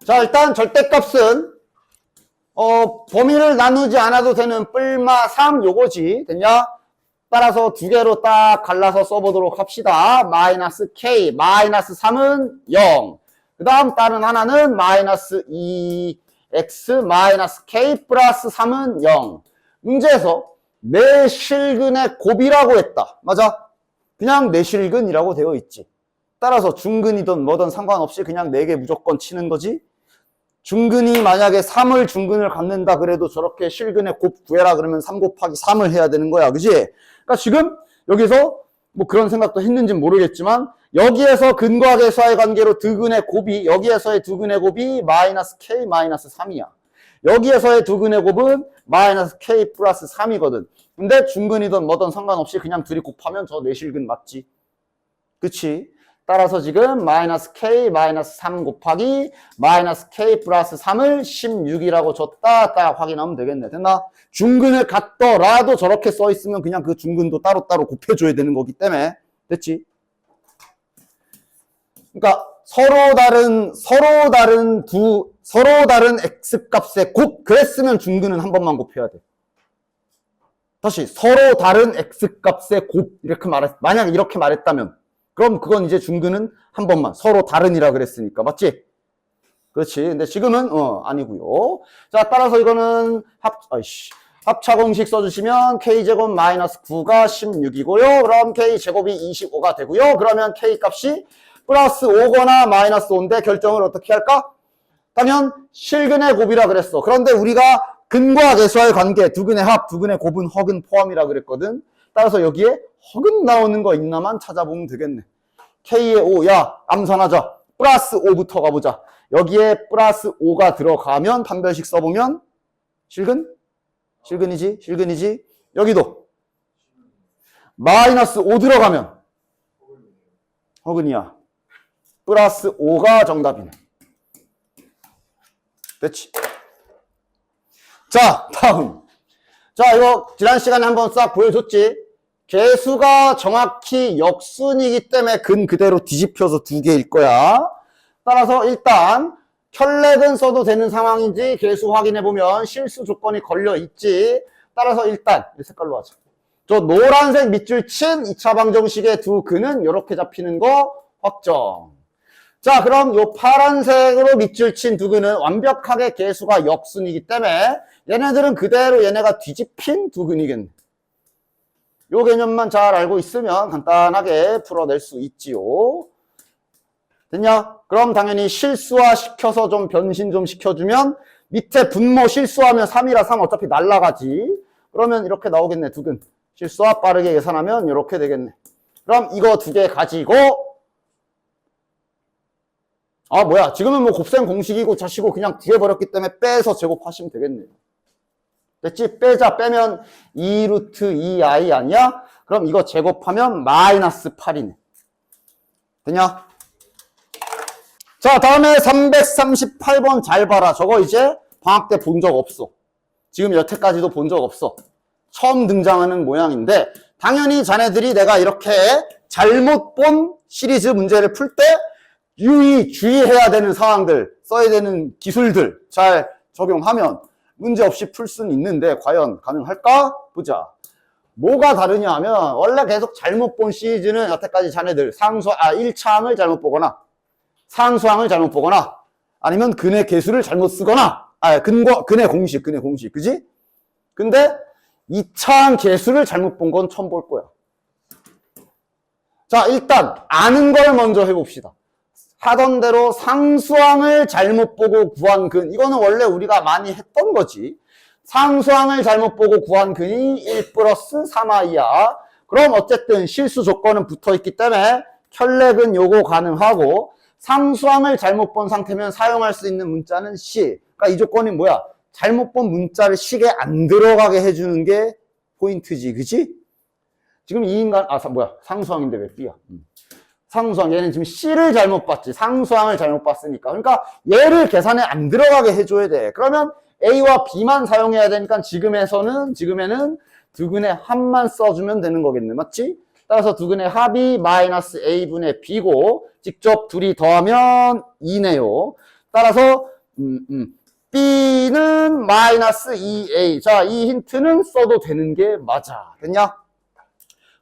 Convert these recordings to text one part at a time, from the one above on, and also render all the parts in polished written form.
자, 일단 절대값은 범위를 나누지 않아도 되는 뿔마 3 요거지. 됐냐? 따라서 두 개로 딱 갈라서 써보도록 합시다. 마이너스 k, 마이너스 3은 0. 그 다음 다른 하나는 마이너스 2x, 마이너스 k 플러스 3은 0. 문제에서 내실근의 곱이라고 했다. 맞아? 그냥 내실근이라고 되어 있지. 따라서 중근이든 뭐든 상관없이 그냥 4개 무조건 치는 거지. 중근이 만약에 3을 중근을 갖는다 그래도 저렇게 실근의 곱 구해라 그러면 3 곱하기 3을 해야 되는 거야. 그지? 그러니까 지금 여기서 뭐 그런 생각도 했는지는 모르겠지만 여기에서 근과 계수와의 관계로 두근의 곱이 여기에서의 두근의 곱이 마이너스 k 마이너스 3이야. 여기에서의 두근의 곱은 마이너스 k 플러스 3이거든. 근데 중근이든 뭐든 상관없이 그냥 둘이 곱하면 저 내실근 맞지? 그치? 따라서 지금 마이너스 k 마이너스 3 곱하기 마이너스 k 플러스 3을 16이라고 줬다. 딱 확인하면 되겠네. 됐나? 중근을 갖더라도 저렇게 써 있으면 그냥 그 중근도 따로따로 곱해줘야 되는 거기 때문에. 됐지? 그러니까 서로 다른 x 값의 곱 그랬으면 중근은 한 번만 곱해야 돼. 다시 서로 다른 x 값의 곱 이렇게 만약에 이렇게 말했다면 그럼 그건 이제 중근은 한 번만 서로 다른이라 그랬으니까 맞지? 그렇지. 근데 지금은 아니고요. 자, 따라서 이거는 합차 공식 써주시면 k제곱 마이너스 9가 16이고요. 그럼 k제곱이 25가 되고요. 그러면 k 값이 플러스 5거나 마이너스 5인데 결정을 어떻게 할까? 당연 실근의 곱이라 그랬어. 그런데 우리가 근과 계수와의 관계, 두근의 합, 두근의 곱은 허근 포함이라 그랬거든. 따라서 여기에 허근 나오는 거 있나만 찾아보면 되겠네. k의 5, 야 암산하자. 플러스 5부터 가보자. 여기에 플러스 5가 들어가면 판별식 써보면 실근? 실근이지. 여기도 마이너스 5 들어가면 허근이야. 플러스 5가 정답이네. 됐지? 자, 다음. 자, 이거 지난 시간에 한번 싹 보여줬지? 개수가 정확히 역순이기 때문에 근 그대로 뒤집혀서 2개일 거야. 따라서 일단 켤레근 써도 되는 상황인지 개수 확인해보면 실수 조건이 걸려있지. 따라서 일단 이 색깔로 하자. 저 노란색 밑줄 친 2차 방정식의 두 근은 이렇게 잡히는 거 확정. 자, 그럼 요 파란색으로 밑줄 친 두 근은 완벽하게 개수가 역순이기 때문에 얘네들은 그대로 얘네가 뒤집힌 두 근이겠네. 요 개념만 잘 알고 있으면 간단하게 풀어낼 수 있지요. 됐냐? 그럼 당연히 실수화 시켜서 좀 변신 좀 시켜주면 밑에 분모 실수하면 3이라 3 어차피 날라가지. 그러면 이렇게 나오겠네, 두 근. 실수화 빠르게 계산하면 이렇게 되겠네. 그럼 이거 2개 가지고 뭐야. 지금은 뭐 곱셈 공식이고 자시고 그냥 구해버렸기 때문에 빼서 제곱하시면 되겠네요. 됐지? 빼면 2루트 2i 아니야? 그럼 이거 제곱하면 마이너스 8이네. 되냐? 자, 다음에 338번 잘 봐라. 저거 이제 방학 때 본 적 없어. 지금 여태까지도 본 적 없어. 처음 등장하는 모양인데 당연히 자네들이 내가 이렇게 잘못 본 시리즈 문제를 풀 때 주의해야 되는 상황들, 써야 되는 기술들 잘 적용하면 문제 없이 풀 수는 있는데 과연 가능할까? 보자. 뭐가 다르냐 하면 원래 계속 잘못 본 시리즈는 여태까지 자네들 1차항을 잘못 보거나 상수항을 잘못 보거나 아니면 근의 개수를 잘못 쓰거나 근의 공식 그지? 근데 2차항 개수를 잘못 본 건 처음 볼 거야. 자, 일단 아는 걸 먼저 해봅시다. 하던 대로 상수항을 잘못 보고 구한 근, 이거는 원래 우리가 많이 했던 거지. 상수항을 잘못 보고 구한 근이 1 플러스 3i야. 그럼 어쨌든 실수 조건은 붙어있기 때문에 켤레근 요거 가능하고 상수항을 잘못 본 상태면 사용할 수 있는 문자는 시. 그러니까 이 조건이 뭐야? 잘못 본 문자를 식에 안 들어가게 해주는 게 포인트지, 그치? 지금 이 인간, 상수항인데 왜 B야? 상수항, 얘는 지금 C를 잘못 봤지. 상수항을 잘못 봤으니까. 그러니까 얘를 계산에 안 들어가게 해줘야 돼. 그러면 A와 B만 사용해야 되니까 지금에는 두근의 합만 써주면 되는 거겠네. 맞지? 따라서 두근의 합이 마이너스 A분의 B고 직접 둘이 더하면 2네요. 따라서 B는 마이너스 2A. 자, 이 힌트는 써도 되는 게 맞아. 됐냐?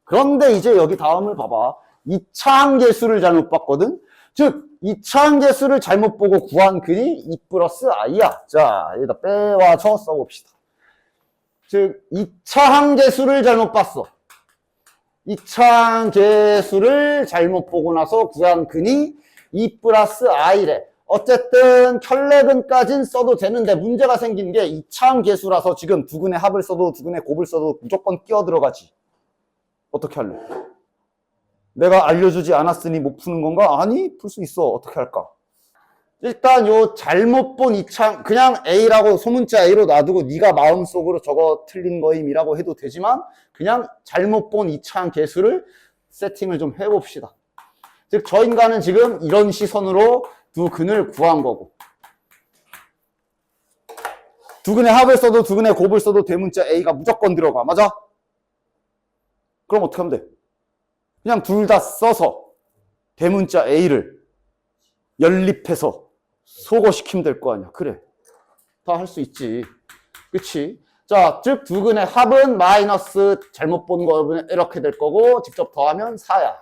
그런데 이제 여기 다음을 봐봐. 2차항계수를 잘못 봤거든? 즉, 2차항계수를 잘못 보고 구한 근이 2 플러스 I야. 자, 여기다 빼와서 써봅시다. 즉, 2차항계수를 잘못 봤어. 2차항계수를 잘못 보고 나서 구한 근이 2 플러스 I래. 어쨌든 켤레근까진 써도 되는데 문제가 생긴 게 2차항계수라서 지금 두근의 합을 써도 두근의 곱을 써도 무조건 끼어 들어가지. 어떻게 할래? 내가 알려주지 않았으니 못 푸는 건가? 아니, 풀 수 있어. 어떻게 할까? 일단 요 잘못 본 2차항 그냥 A라고 소문자 A로 놔두고 네가 마음속으로 저거 틀린 거임이라고 해도 되지만 그냥 잘못 본 2차항 계수를 세팅을 좀 해봅시다. 즉 저 인간은 지금 이런 시선으로 두 근을 구한 거고 두 근의 합을 써도 두 근의 곱을 써도 대문자 A가 무조건 들어가. 맞아? 그럼 어떻게 하면 돼? 그냥 둘 다 써서 대문자 A를 연립해서 소거시키면 될 거 아니야. 그래. 다 할 수 있지. 그치? 자, 즉 두 근의 합은 마이너스 잘못 본 거는 이렇게 될 거고 직접 더하면 4야.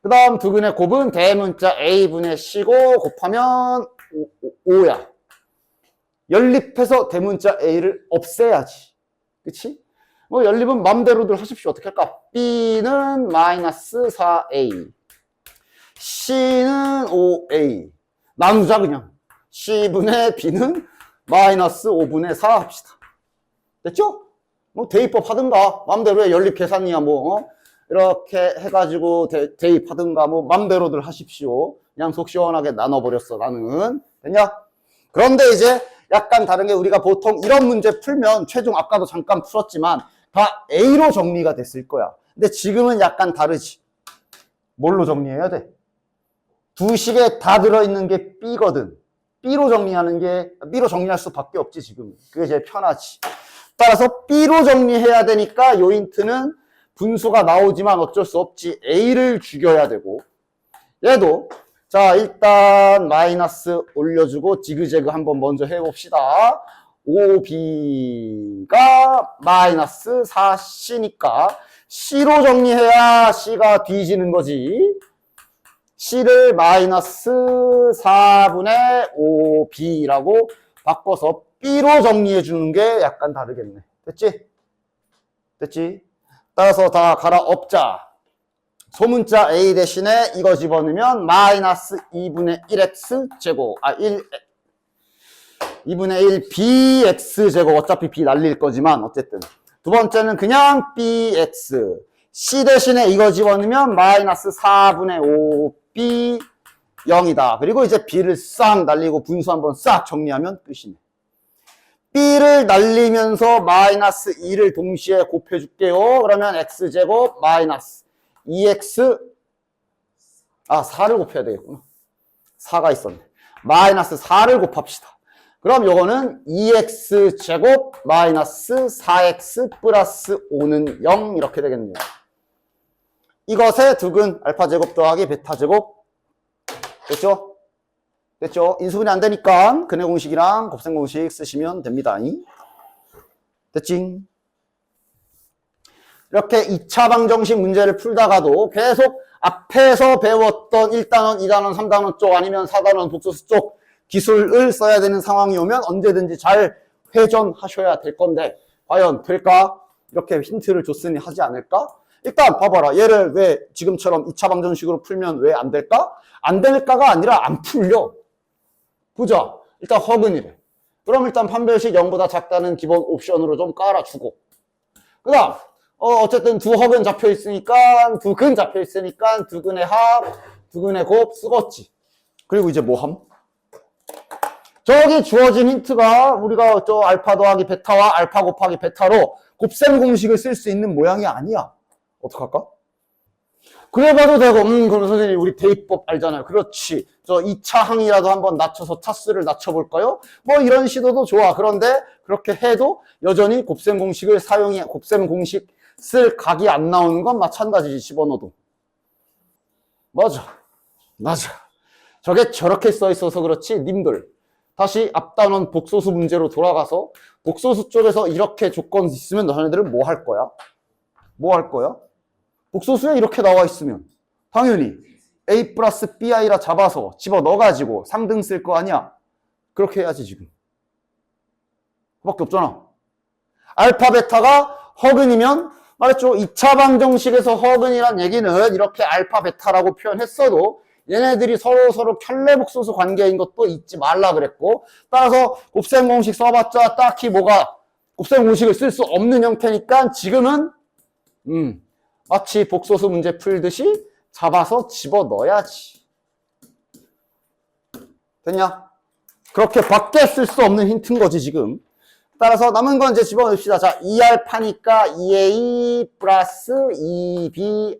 그 다음 두 근의 곱은 대문자 A분의 C고 곱하면 5야. 연립해서 대문자 A를 없애야지. 그치? 뭐 연립은 맘대로들 하십시오. 어떻게 할까? B는 마이너스 4A. C는 5A. 나누자 그냥. C분의 B는 마이너스 5분의 4 합시다. 됐죠? 뭐 대입법 하든가 맘대로 해. 연립 계산이야 뭐 이렇게 해가지고 대입하든가 뭐 맘대로들 하십시오. 그냥 속 시원하게 나눠버렸어 나는. 됐냐? 그런데 이제 약간 다른 게 우리가 보통 이런 문제 풀면 최종 아까도 잠깐 풀었지만 다 A로 정리가 됐을 거야. 근데 지금은 약간 다르지. 뭘로 정리해야 돼? 두 식에 다 들어있는 게 B거든. B로 정리할 수밖에 없지 지금. 그게 제일 편하지. 따라서 B로 정리해야 되니까 요 힌트는 분수가 나오지만 어쩔 수 없지. A를 죽여야 되고 얘도 자 일단 마이너스 올려주고 지그재그 한번 먼저 해봅시다. 5B가 마이너스 4C니까 C로 정리해야 C가 뒤지는 거지. C를 마이너스 4분의 5B라고 바꿔서 B로 정리해 주는 게 약간 다르겠네. 됐지? 됐지? 따라서 다 갈아엎자. 소문자 A 대신에 이거 집어넣으면 마이너스 2분의 1x 제곱 2분의 1 bx 제곱 어차피 b 날릴 거지만 어쨌든 두 번째는 그냥 bx c 대신에 이거 집어넣으면 마이너스 4분의 5b 0이다. 그리고 이제 b를 싹 날리고 분수 한번 싹 정리하면 끝이네. b를 날리면서 마이너스 2를 동시에 곱해줄게요. 그러면 x제곱 마이너스 2x 4를 곱해야 되겠구나. 4가 있었네. 마이너스 4를 곱합시다. 그럼 요거는 2x제곱 마이너스 4x 플러스 5는 0 이렇게 되겠네요. 이것의 두근 알파제곱 더하기 베타제곱 됐죠? 됐죠? 인수분해 안 되니까 근해 공식이랑 곱셈 공식 쓰시면 됩니다. 됐지? 이렇게 2차 방정식 문제를 풀다가도 계속 앞에서 배웠던 1단원, 2단원, 3단원 쪽 아니면 4단원 복수수 쪽 기술을 써야 되는 상황이 오면 언제든지 잘 회전하셔야 될 건데 과연 될까? 이렇게 힌트를 줬으니 하지 않을까? 일단 봐봐라. 얘를 왜 지금처럼 2차 방정식으로 풀면 왜 안 될까? 안 될까가 아니라 안 풀려. 보자. 일단 허근이래. 그럼 일단 판별식 0보다 작다는 기본 옵션으로 좀 깔아주고 그 다음 어쨌든 두 허근 잡혀있으니까 두 근 잡혀있으니까 두 근의 합, 두 근의 곱 쓰겠지. 그리고 이제 뭐함? 저기 주어진 힌트가 우리가 저 알파 더하기 베타와 알파 곱하기 베타로 곱셈 공식을 쓸 수 있는 모양이 아니야. 어떡할까? 그래봐도 되고 그럼 선생님 우리 대입법 알잖아요. 그렇지. 저 2차 항이라도 한번 낮춰서 차수를 낮춰볼까요? 뭐 이런 시도도 좋아. 그런데 그렇게 해도 여전히 곱셈 공식을 곱셈 공식 쓸 각이 안 나오는 건 마찬가지지. 집어넣어도. 맞아. 저게 저렇게 써 있어서 그렇지 님들 다시 앞단원 복소수 문제로 돌아가서 복소수 쪽에서 이렇게 조건 있으면 너네들은 뭐 할 거야? 뭐 할 거야? 복소수에 이렇게 나와 있으면 당연히 A 플러스 BI라 잡아서 집어넣어가지고 3등 쓸 거 아니야? 그렇게 해야지 지금. 그밖에 없잖아. 알파 베타가 허근이면 말했죠. 2차 방정식에서 허근이란 얘기는 이렇게 알파 베타라고 표현했어도 얘네들이 서로 켤레복소수 관계인 것도 잊지 말라 그랬고, 따라서 곱셈 공식 써봤자 딱히 뭐가 곱셈 공식을 쓸 수 없는 형태니까 지금은 마치 복소수 문제 풀듯이 잡아서 집어넣어야지. 됐냐? 그렇게 밖에 쓸 수 없는 힌트인 거지 지금. 따라서 남은 건 이제 집어넣읍시다. 자, 2알파니까 2a 플러스 2bi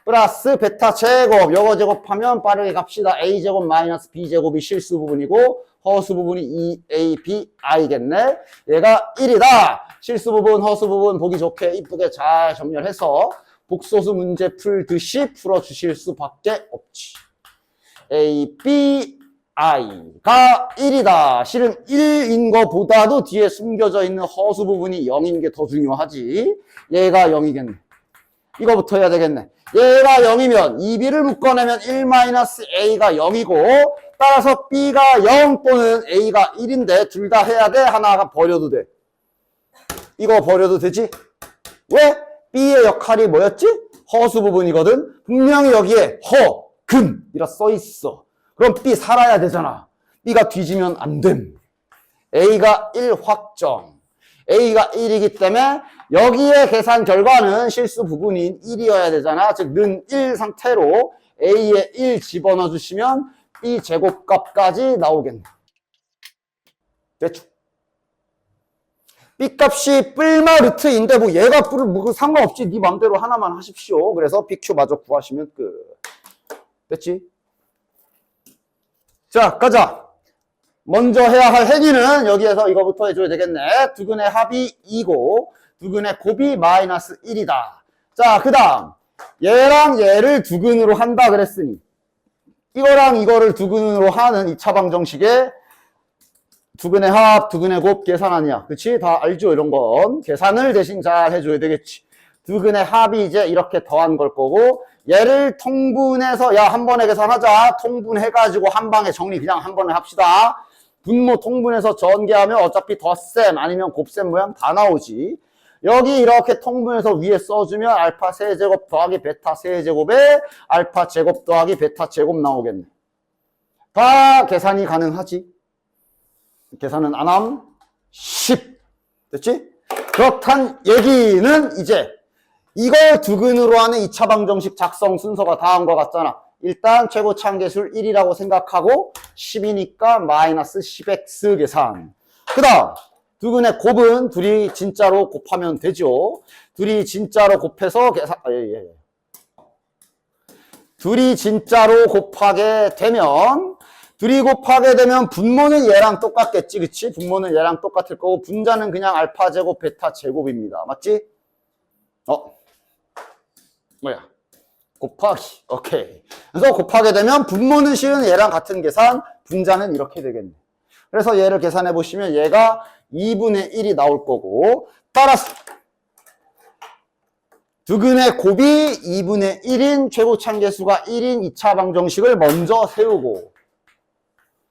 플러스 베타 제곱, 요거 제곱하면 빠르게 갑시다. a 제곱 마이너스 b 제곱이 실수 부분이고 허수 부분이 2abi겠네. 얘가 1이다. 실수 부분, 허수 부분 보기 좋게 이쁘게 잘 정렬해서 복소수 문제 풀듯이 풀어주실 수밖에 없지. a, b, i가 1이다. 실은 1인 거보다도 뒤에 숨겨져 있는 허수 부분이 0인 게 더 중요하지. 얘가 0이겠네. 이거부터 해야 되겠네. 얘가 0이면 2b를 묶어내면 1-a가 0이고 따라서 b가 0 또는 a가 1인데 둘 다 해야 돼? 하나가 버려도 돼. 이거 버려도 되지? 왜? b의 역할이 뭐였지? 허수 부분이거든. 분명히 여기에 허, 근이라 써있어. 그럼 b 살아야 되잖아. b가 뒤지면 안 됨. a가 1 확정. a가 1이기 때문에 여기에 계산 결과는 실수 부분인 1이어야 되잖아. 즉, 는 1 상태로 a에 1 집어넣어 주시면 b 제곱값까지 나오겠네. 대충. b 값이 뿔마 루트인데 뭐 얘가 뿔을 뭐 상관없지. 네 맘대로 하나만 하십시오. 그래서 bq 마저 구하시면 끝. 됐지? 자, 가자. 먼저 해야 할 행위는 여기에서 이거부터 해줘야 되겠네. 두근의 합이 2고 두근의 곱이 마이너스 1이다. 자, 그 다음 얘랑 얘를 두근으로 한다 그랬으니 이거랑 이거를 두근으로 하는 2차 방정식에 두근의 합, 두근의 곱 계산 아니야. 그치? 다 알죠? 이런 건. 계산을 대신 잘 해줘야 되겠지. 두근의 합이 이제 이렇게 더한 걸 거고 얘를 통분해서 야, 한 번에 계산하자. 통분해가지고 한 방에 정리 그냥 한 번에 합시다. 분모 통분해서 전개하면 어차피 덧셈 아니면 곱셈 모양 다 나오지. 여기 이렇게 통분해서 위에 써주면 알파 세제곱 더하기 베타 세제곱에 알파 제곱 더하기 베타 제곱 나오겠네. 다 계산이 가능하지. 계산은 안함 10. 됐지? 그렇단 얘기는 이제 이걸 두근으로 하는 2차 방정식 작성 순서가 다음과 같잖아. 일단 최고 참계수를 1이라고 생각하고 10이니까 마이너스 10x 계산. 그 다음 두근의 곱은 둘이 진짜로 곱하면 되죠. 둘이 진짜로 곱해서 계산 둘이 진짜로 곱하게 되면 분모는 얘랑 똑같겠지. 그치? 분모는 얘랑 똑같을 거고 분자는 그냥 알파 제곱 베타 제곱입니다. 맞지? 뭐야? 곱하기. 오케이. 그래서 곱하게 되면 분모는 실은 얘랑 같은 계산, 분자는 이렇게 되겠네. 그래서 얘를 계산해 보시면 얘가 2분의 1이 나올 거고 따라서 두근의 곱이 2분의 1인 최고참계수가 1인 2차 방정식을 먼저 세우고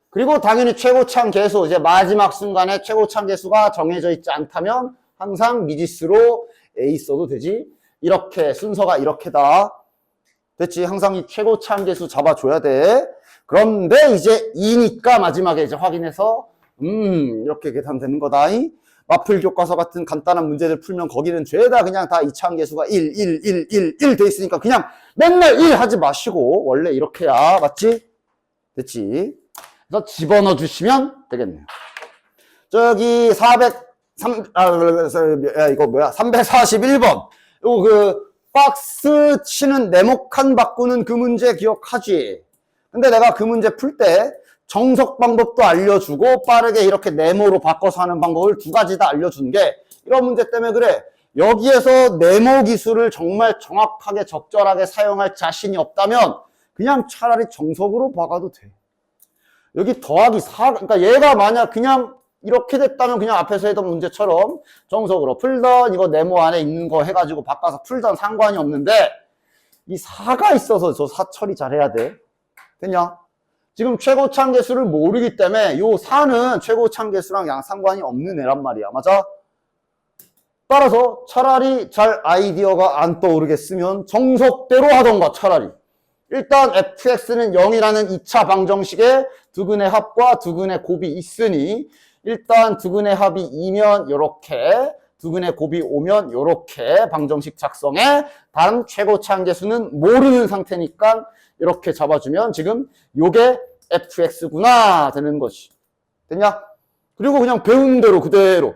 그리고 당연히 최고참계수 이제 마지막 순간에 최고참계수가 정해져 있지 않다면 항상 미지수로 A 써도 되지. 이렇게 순서가 이렇게다. 됐지? 항상 이 최고참계수 잡아줘야 돼. 그런데 이제 2니까 마지막에 이제 확인해서 이렇게 계산되는 거다. 마플 교과서 같은 간단한 문제들 풀면 거기는 죄다 그냥 다 이차함계수가 1 돼 있으니까 그냥 맨날 1 하지 마시고 원래 이렇게야. 맞지? 됐지? 그래서 집어넣어 주시면 되겠네요. 저기 341번. 요거 그 박스 치는 네모칸 바꾸는 그 문제 기억하지? 근데 내가 그 문제 풀 때 정석 방법도 알려주고 빠르게 이렇게 네모로 바꿔서 하는 방법을 두 가지 다 알려준 게 이런 문제 때문에 그래. 여기에서 네모 기술을 정말 정확하게 적절하게 사용할 자신이 없다면 그냥 차라리 정석으로 박아도 돼. 여기 더하기 4, 그러니까 얘가 만약 그냥 이렇게 됐다면 그냥 앞에서 했던 문제처럼 정석으로 풀던 이거 네모 안에 있는 거 해가지고 바꿔서 풀던 상관이 없는데 이 4가 있어서 저 4 처리 잘해야 돼. 됐냐? 지금 최고차항계수를 모르기 때문에 요 4는 최고차항계수랑 양 상관이 없는 애란 말이야. 맞아? 따라서 차라리 잘 아이디어가 안 떠오르겠으면 정석대로 하던가 차라리. 일단 fx는 0이라는 2차 방정식에 두근의 합과 두근의 곱이 있으니 일단 두근의 합이 2면 요렇게 두근의 곱이 오면 요렇게 방정식 작성해 다른 최고차항계수는 모르는 상태니까 이렇게 잡아주면 지금 요게 fx구나 되는 것이. 됐냐? 그리고 그냥 배운 대로 그대로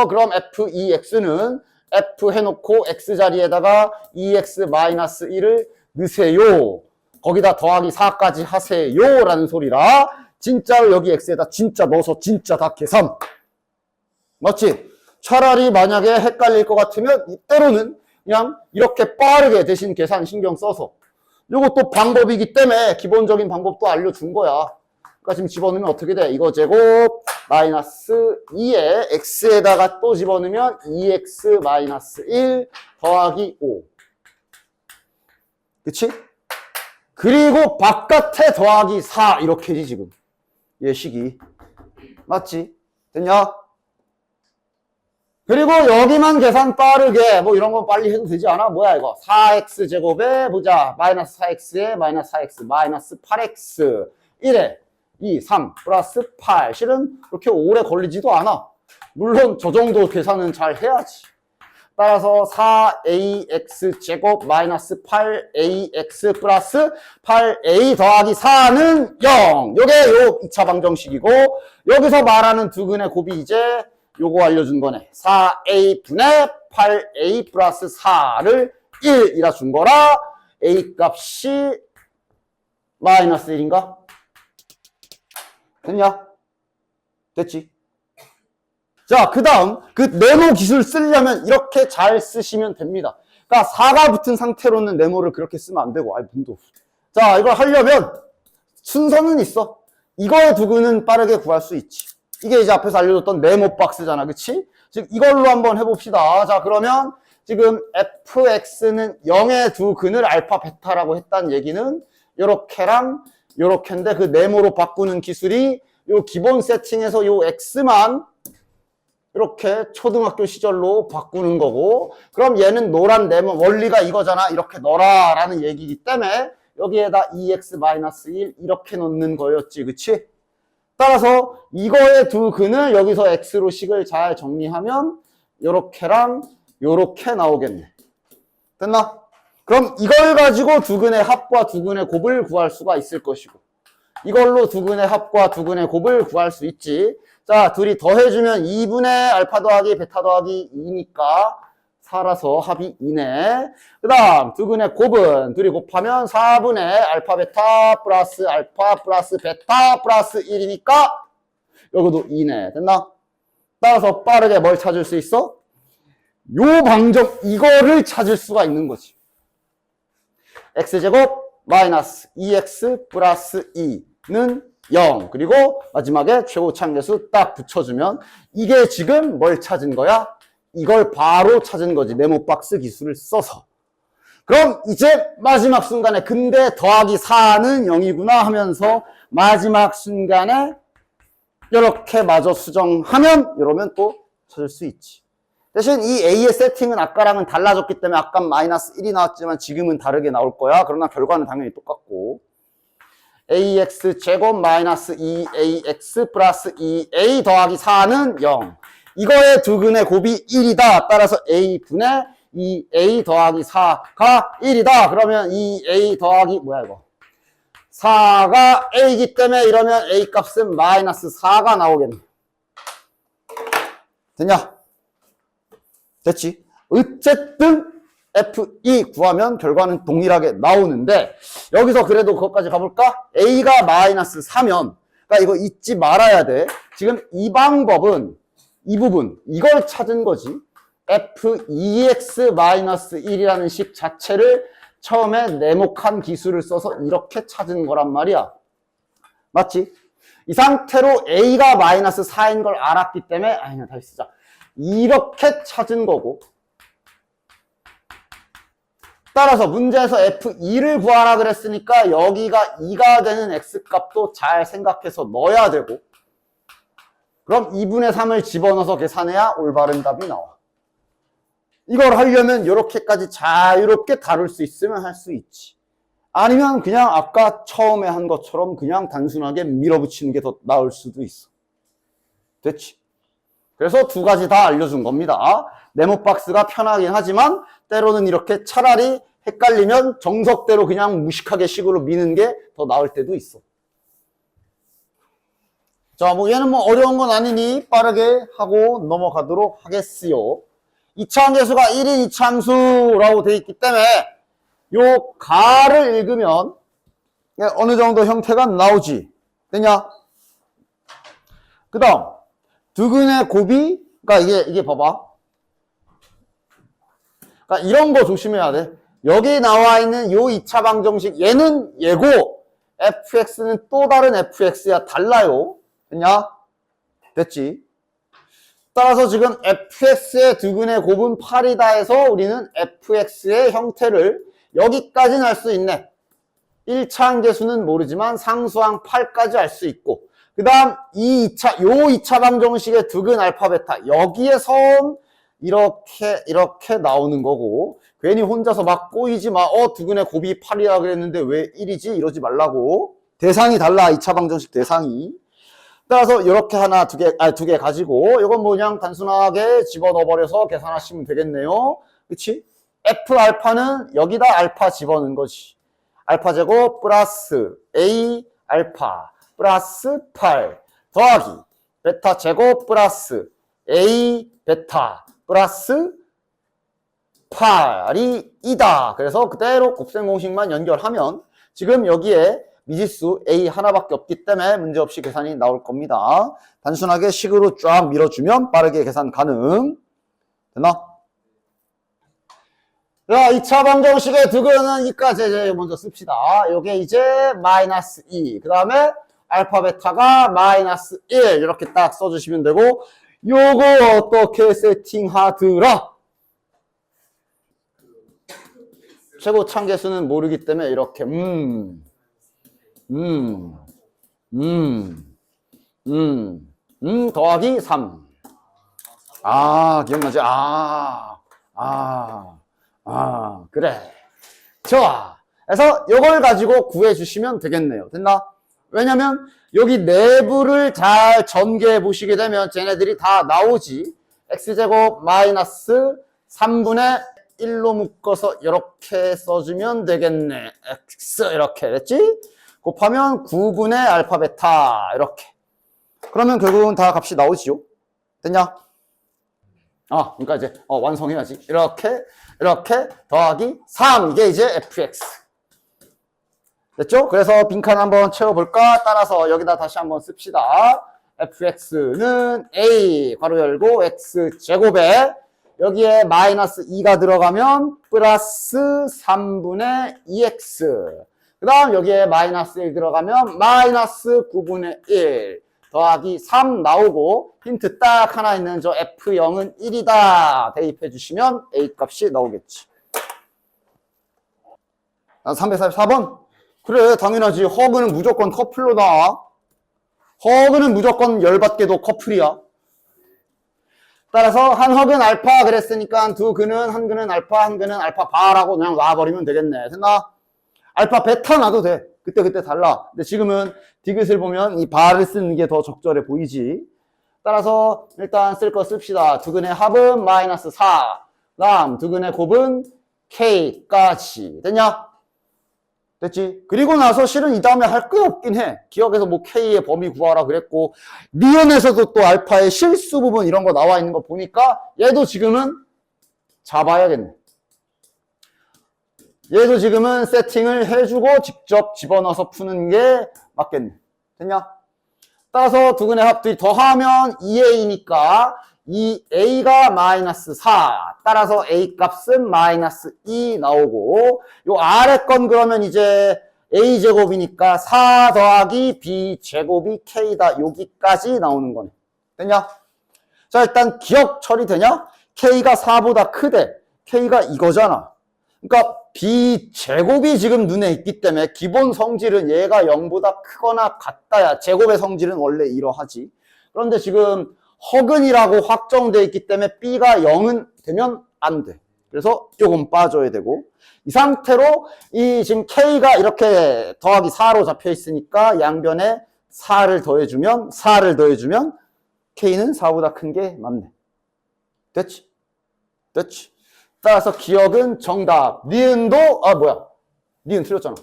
그럼 f2x는 f 해놓고 x 자리에다가 2x-1을 넣으세요. 거기다 더하기 4까지 하세요 라는 소리라 진짜로 여기 x에다 진짜 넣어서 진짜 다 계산. 맞지? 차라리 만약에 헷갈릴 것 같으면 때로는 그냥 이렇게 빠르게 대신 계산 신경 써서 요것도 방법이기 때문에 기본적인 방법도 알려준 거야. 그러니까 지금 집어넣으면 어떻게 돼? 이거 제곱 마이너스 2에 x에다가 또 집어넣으면 2x-1 더하기 5. 그치? 그리고 바깥에 더하기 4 이렇게지 지금. 얘 식이. 맞지? 됐냐? 그리고 여기만 계산 빠르게 뭐 이런 건 빨리 해도 되지 않아? 뭐야 이거 4x 제곱에 보자 마이너스 4x에 마이너스 4x 마이너스 8x 1에 2, 3 플러스 8 실은 그렇게 오래 걸리지도 않아. 물론 저 정도 계산은 잘 해야지. 따라서 4ax 제곱 마이너스 8ax 플러스 8a 더하기 4는 0. 요게 요 2차 방정식이고 여기서 말하는 두근의 곱이 이제 요거 알려준 거네. 4a 분의 8a 플러스 4를 1이라 준 거라 a 값이 마이너스 1인가? 됐냐? 됐지? 자, 그 다음 그 네모 기술 쓰려면 이렇게 잘 쓰시면 됩니다. 그러니까 4가 붙은 상태로는 네모를 그렇게 쓰면 안 되고 문도. 자, 이걸 하려면 순서는 있어. 이거의 두근은 빠르게 구할 수 있지. 이게 이제 앞에서 알려줬던 네모 박스잖아. 그치? 즉 이걸로 한번 해봅시다. 자, 그러면 지금 fx는 0의 두 근을 알파 베타라고 했다는 얘기는 요렇게랑 요렇게인데 그 네모로 바꾸는 기술이 요 기본 세팅에서 요 x만 이렇게 초등학교 시절로 바꾸는 거고 그럼 얘는 노란 네모 원리가 이거잖아. 이렇게 넣어라 라는 얘기이기 때문에 여기에다 2x-1 이렇게 넣는 거였지. 그치? 따라서 이거의 두 근을 여기서 x로 식을 잘 정리하면 요렇게랑 요렇게 나오겠네. 됐나? 그럼 이걸 가지고 두 근의 합과 두 근의 곱을 구할 수가 있을 것이고 이걸로 두 근의 합과 두 근의 곱을 구할 수 있지. 자, 둘이 더해주면 2분의 알파 더하기 베타 더하기 2니까 4라서 합이 2네. 그 다음 두 근의 곱은 둘이 곱하면 4분의 알파 베타 플러스 알파 플러스 베타 플러스 1이니까 여기도 2네. 됐나? 따라서 빠르게 뭘 찾을 수 있어? 요 방정 이거를 찾을 수가 있는 거지. x제곱 마이너스 2x 플러스 2는 0. 그리고 마지막에 최고차항계수 딱 붙여주면 이게 지금 뭘 찾은 거야? 이걸 바로 찾은 거지. 네모박스 기술을 써서. 그럼 이제 마지막 순간에 근데 더하기 4는 0이구나 하면서 마지막 순간에 이렇게 마저 수정하면 이러면 또 찾을 수 있지. 대신 이 A의 세팅은 아까랑은 달라졌기 때문에 아까 마이너스 1이 나왔지만 지금은 다르게 나올 거야. 그러나 결과는 당연히 똑같고 ax 제곱 마이너스 2ax 플러스 2a 더하기 4는 0. 이거의 두 근의 곱이 1이다. 따라서 a분의 2a 더하기 4가 1이다. 그러면 2a 더하기 뭐야 이거 4가 a이기 때문에 이러면 a 값은 마이너스 4가 나오겠네. 됐냐? 됐지? 어쨌든 F2 구하면 결과는 동일하게 나오는데 여기서 그래도 그것까지 가볼까? A가 마이너스 4면 그러니까 이거 잊지 말아야 돼. 지금 이 방법은 이 부분 이걸 찾은 거지. F2x-1이라는 식 자체를 처음에 네모칸 기술을 써서 이렇게 찾은 거란 말이야. 맞지? 이 상태로 A가 마이너스 4인 걸 알았기 때문에, 그냥 다시 쓰자. 이렇게 찾은 거고. 따라서 문제에서 F2를 구하라 그랬으니까 여기가 2가 되는 X값도 잘 생각해서 넣어야 되고, 그럼 2분의 3을 집어넣어서 계산해야 올바른 답이 나와. 이걸 하려면 이렇게까지 자유롭게 다룰 수 있으면 할 수 있지. 아니면 그냥 아까 처음에 한 것처럼 그냥 단순하게 밀어붙이는 게 더 나을 수도 있어. 됐지? 그래서 두 가지 다 알려준 겁니다. 네모박스가 편하긴 하지만 때로는 이렇게 차라리 헷갈리면 정석대로 그냥 무식하게 식으로 미는 게 더 나을 때도 있어. 자, 뭐 얘는 뭐 어려운 건 아니니 빠르게 하고 넘어가도록 하겠어요. 이차함계수가 1인 이차함수라고 되어 있기 때문에 요 가를 읽으면 어느 정도 형태가 나오지. 됐냐? 그 다음 두근의 곱이, 그러니까 이게 봐봐. 그러니까 이런 거 조심해야 돼. 여기 나와 있는 요 2차 방정식, 얘는 얘고 fx는 또 다른 fx야. 달라요. 됐냐? 됐지? 따라서 지금 fx의 두근의 곱은 8이다 해서 우리는 fx의 형태를 여기까지는 알 수 있네. 1차 함계수는 모르지만 상수항 8까지 알 수 있고, 그 다음 요 2차 방정식의 두근 알파 베타, 여기에서 이렇게 나오는 거고, 괜히 혼자서 막 꼬이지 마. 두근의 곱이 8이라 그랬는데 왜 1이지? 이러지 말라고. 대상이 달라, 2차 방정식 대상이. 따라서 이렇게 하나, 두 개 가지고, 이건 뭐 그냥 단순하게 집어넣어버려서 계산하시면 되겠네요. 그치? F 알파는 여기다 알파 집어넣은 거지. 알파 제곱 플러스 A 알파 플러스 8 더하기 베타 제곱 플러스 A 베타 플러스 8이 2다. 그래서 그대로 곱셈 공식만 연결하면 지금 여기에 미지수 A 하나밖에 없기 때문에 문제없이 계산이 나올 겁니다. 단순하게 식으로 쫙 밀어주면 빠르게 계산 가능. 됐나? 자, 2차 방정식의 두근은 이까지 먼저 씁시다. 요게 이제 마이너스 2. 그 다음에 알파 베타가 마이너스 1. 이렇게 딱 써주시면 되고, 요거 어떻게 세팅하더라? 최고 참개수는 모르기 때문에 이렇게 더하기 3. 기억나지? 그래. 좋아. 그래서 이걸 가지고 구해주시면 되겠네요. 됐나? 왜냐면 여기 내부를 잘 전개해 보시게 되면 쟤네들이 다 나오지. x제곱 마이너스 3분의 1로 묶어서 이렇게 써주면 되겠네. x 이렇게 됐지? 곱하면 9분의 알파 베타 이렇게. 그러면 결국은 다 값이 나오지요. 됐냐? 그러니까 이제 완성해야지. 이렇게 더하기 3. 이게 이제 fx. 됐죠? 그래서 빈칸 한번 채워볼까? 따라서 여기다 다시 한번 씁시다. fx는 a 괄호 열고 x 제곱에 여기에 마이너스 2가 들어가면 플러스 3분의 2x. 그 다음 여기에 마이너스 1 들어가면 마이너스 9분의 1 더하기 3 나오고, 힌트 딱 하나 있는 저 F0은 1이다 대입해 주시면 A 값이 나오겠지. 344번. 그래, 당연하지. 허그는 무조건 커플로 나와. 허그는 무조건 열받게도 커플이야. 따라서 한 허그는 알파 그랬으니까 두 근은, 한 근은 알파, 한 근은 알파 바라고 그냥 놔버리면 되겠네. 됐나? 알파 베타 놔도 돼. 그때 달라. 근데 지금은 디귿을 보면 이 바를 쓰는 게 더 적절해 보이지. 따라서 일단 쓸 거 씁시다. 두근의 합은 마이너스 4. 다음 두근의 곱은 K까지. 됐냐? 됐지? 그리고 나서 실은 이 다음에 할 게 없긴 해. 기억에서 뭐 K의 범위 구하라 그랬고, 니은에서도 또 알파의 실수 부분 이런 거 나와 있는 거 보니까 얘도 지금은 잡아야겠네. 얘도 지금은 세팅을 해주고 직접 집어넣어서 푸는 게 맞겠네. 됐냐? 따라서 두근의 합들이 더하면 2a니까 이 a가 마이너스 4. 따라서 a 값은 마이너스 2 나오고, 요 아래 건 그러면 이제 a제곱이니까 4 더하기 b제곱이 k다. 여기까지 나오는 거네. 됐냐? 자, 일단 기억 처리되냐? k가 4보다 크대. k가 이거잖아. 그러니까 b제곱이 지금 눈에 있기 때문에 기본 성질은 얘가 0보다 크거나 같다야. 제곱의 성질은 원래 이러하지. 그런데 지금 허근이라고 확정되어 있기 때문에 b가 0은 되면 안 돼. 그래서 조금 빠져야 되고, 이 상태로 이 지금 k가 이렇게 더하기 4로 잡혀 있으니까 양변에 4를 더해주면 k는 4보다 큰 게 맞네. 됐지? 됐지? 따라서 기억은 정답. 니은도 니은 틀렸잖아.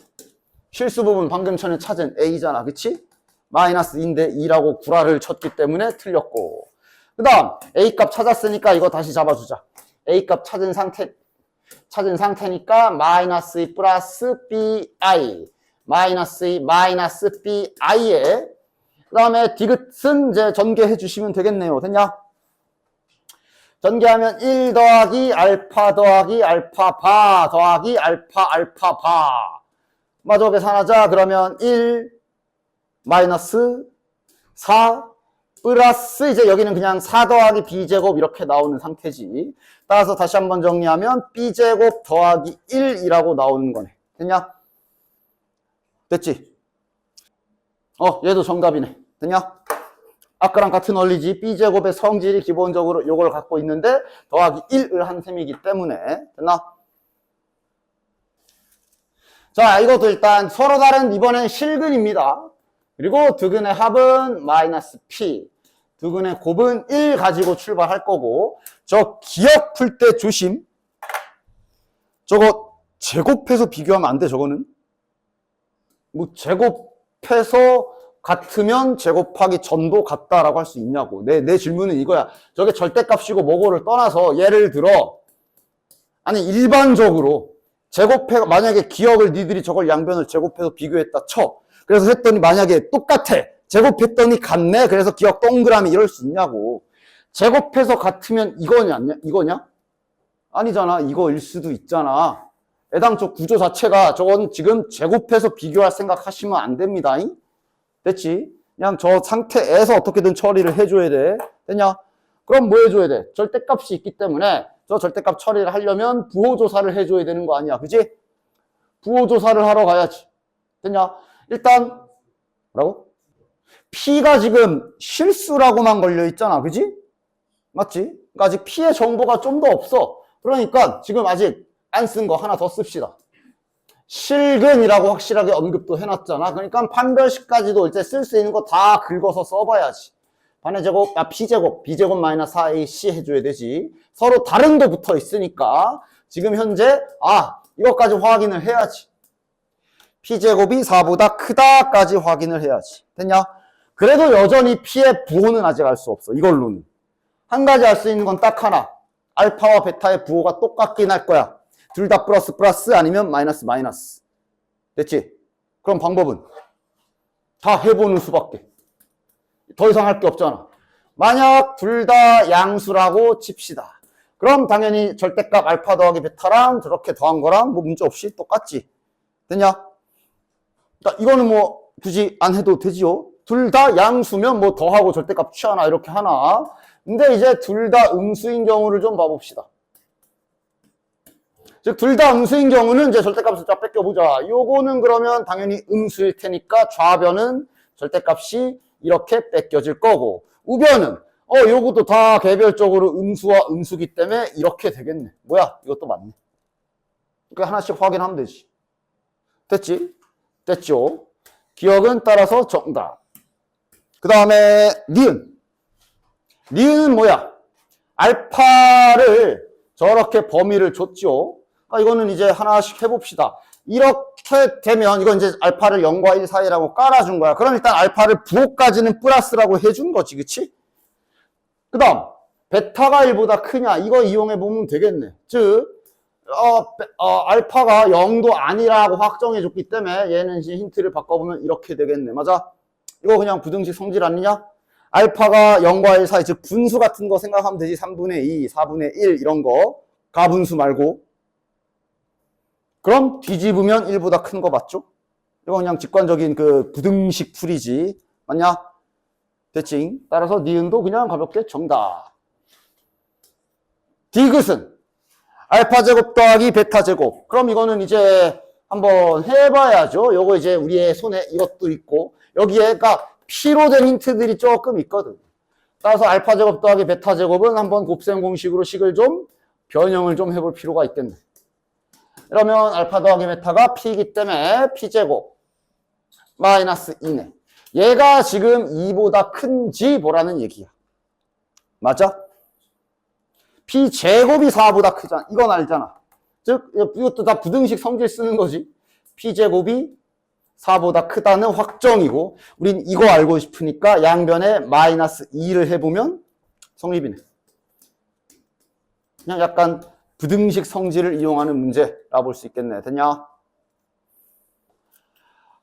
실수 부분 방금 전에 찾은 a잖아. 그치? 마이너스 2인데 2라고 구라를 쳤기 때문에 틀렸고, 그 다음 a값 찾았으니까 이거 다시 잡아주자. a값 찾은 상태니까 마이너스 2 플러스 bi 마이너스 2 마이너스 bi에 그 다음에 디귿은 이제 전개해 주시면 되겠네요. 됐냐? 전개하면 1 더하기 알파 더하기 알파 바 더하기 알파 알파 바. 마저 계산하자. 그러면 1 마이너스 4 플러스 이제 여기는 그냥 4 더하기 b제곱 이렇게 나오는 상태지. 따라서 다시 한번 정리하면 b제곱 더하기 1이라고 나오는 거네. 됐냐? 됐지? 얘도 정답이네. 됐냐? 아까랑 같은 원리지. b제곱의 성질이 기본적으로 요걸 갖고 있는데 더하기 1을 한 셈이기 때문에. 됐나? 자, 이것도 일단 서로 다른 이번엔 실근입니다. 그리고 두근의 합은 마이너스 p, 두근의 곱은 1 가지고 출발할 거고, 저 기억 풀 때 조심. 저거 제곱해서 비교하면 안 돼. 저거는 뭐 제곱해서 같으면 제곱하기 전도 같다라고 할 수 있냐고. 내 질문은 이거야. 저게 절대값이고 뭐고를 떠나서 예를 들어, 아니 일반적으로 제곱해, 만약에 기억을 니들이 저걸 양변을 제곱해서 비교했다 쳐. 그래서 했더니 만약에 똑같아. 제곱했더니 같네. 그래서 기억 동그라미 이럴 수 있냐고. 제곱해서 같으면 이거냐? 아니잖아. 이거일 수도 있잖아. 애당초 구조 자체가 저건 지금 제곱해서 비교할 생각 하시면 안 됩니다. 됐지? 그냥 저 상태에서 어떻게든 처리를 해줘야 돼. 됐냐? 그럼 뭐 해줘야 돼? 절대값이 있기 때문에 저 절대값 처리를 하려면 부호조사를 해줘야 되는 거 아니야. 그지? 부호조사를 하러 가야지. 됐냐? 일단 뭐라고? P가 지금 실수라고만 걸려있잖아. 그지? 맞지? 그러니까 아직 P의 정보가 좀 더 없어. 그러니까 지금 아직 안 쓴 거 하나 더 씁시다. 실근이라고 확실하게 언급도 해놨잖아. 그러니까 판별식까지도 이제 쓸 수 있는 거 다 긁어서 써봐야지. 반의 제곱, P제곱, B제곱 마이너스 4AC 해줘야 되지. 서로 다른 거 붙어 있으니까 지금 현재 이것까지 확인을 해야지. P제곱이 4보다 크다까지 확인을 해야지. 됐냐? 그래도 여전히 P의 부호는 아직 알 수 없어. 이걸로는. 한 가지 알 수 있는 건 딱 하나. 알파와 베타의 부호가 똑같긴 할 거야. 둘 다 플러스 아니면 마이너스. 됐지? 그럼 방법은 다 해보는 수밖에. 더 이상 할 게 없잖아. 만약 둘 다 양수라고 칩시다. 그럼 당연히 절대값 알파 더하기 베타랑 저렇게 더한 거랑 뭐 문제 없이 똑같지. 됐냐? 그러니까 이거는 뭐 굳이 안 해도 되지요. 둘 다 양수면 뭐 더하고 절대값 취하나 이렇게 하나. 근데 이제 둘 다 음수인 경우를 좀 봐봅시다. 즉, 둘 다 음수인 경우는 이제 절대값을 쫙 뺏겨보자. 요거는 그러면 당연히 음수일 테니까 좌변은 절대값이 이렇게 뺏겨질 거고, 우변은, 요것도 다 개별적으로 음수와 음수기 때문에 이렇게 되겠네. 뭐야? 이것도 맞네. 그러니까 하나씩 확인하면 되지. 됐지? 됐죠? 기억은 따라서 정답. 그 다음에, 니은. 니은은 뭐야? 알파를 저렇게 범위를 줬죠. 이거는 이제 하나씩 해봅시다. 이렇게 되면 이건 이제 알파를 0과 1 사이라고 깔아준 거야. 그럼 일단 알파를 부호까지는 플러스라고 해준 거지. 그치? 그 다음 베타가 1보다 크냐? 이거 이용해 보면 되겠네. 즉 알파가 0도 아니라고 확정해 줬기 때문에 얘는 이제 힌트를 바꿔보면 이렇게 되겠네. 맞아? 이거 그냥 부등식 성질 아니냐? 알파가 0과 1 사이, 즉 분수 같은 거 생각하면 되지. 3분의 2, 4분의 1 이런 거. 가분수 말고. 그럼 뒤집으면 1보다 큰 거 맞죠? 이거 그냥 직관적인 그 부등식 풀이지. 맞냐? 됐지? 따라서 니은도 그냥 가볍게 정답. 디귿은 알파 제곱 더하기 베타 제곱. 그럼 이거는 이제 한번 해봐야죠. 요거 이제 우리의 손에 이것도 있고 여기에가 P로 된 힌트들이 조금 있거든. 따라서 알파 제곱 더하기 베타 제곱은 한번 곱셈 공식으로 식을 좀 변형을 좀 해볼 필요가 있겠네. 그러면 알파 더하기 베타가 P이기 때문에 P제곱 마이너스 2네. 얘가 지금 2보다 큰지 보라는 얘기야. 맞아? P제곱이 4보다 크잖아. 이건 알잖아. 즉 이것도 다 부등식 성질 쓰는 거지. P제곱이 4보다 크다는 확정이고 우린 이거 알고 싶으니까 양변에 마이너스 2를 해보면 성립이네. 그냥 약간 부등식 성질을 이용하는 문제라 볼 수 있겠네. 됐냐?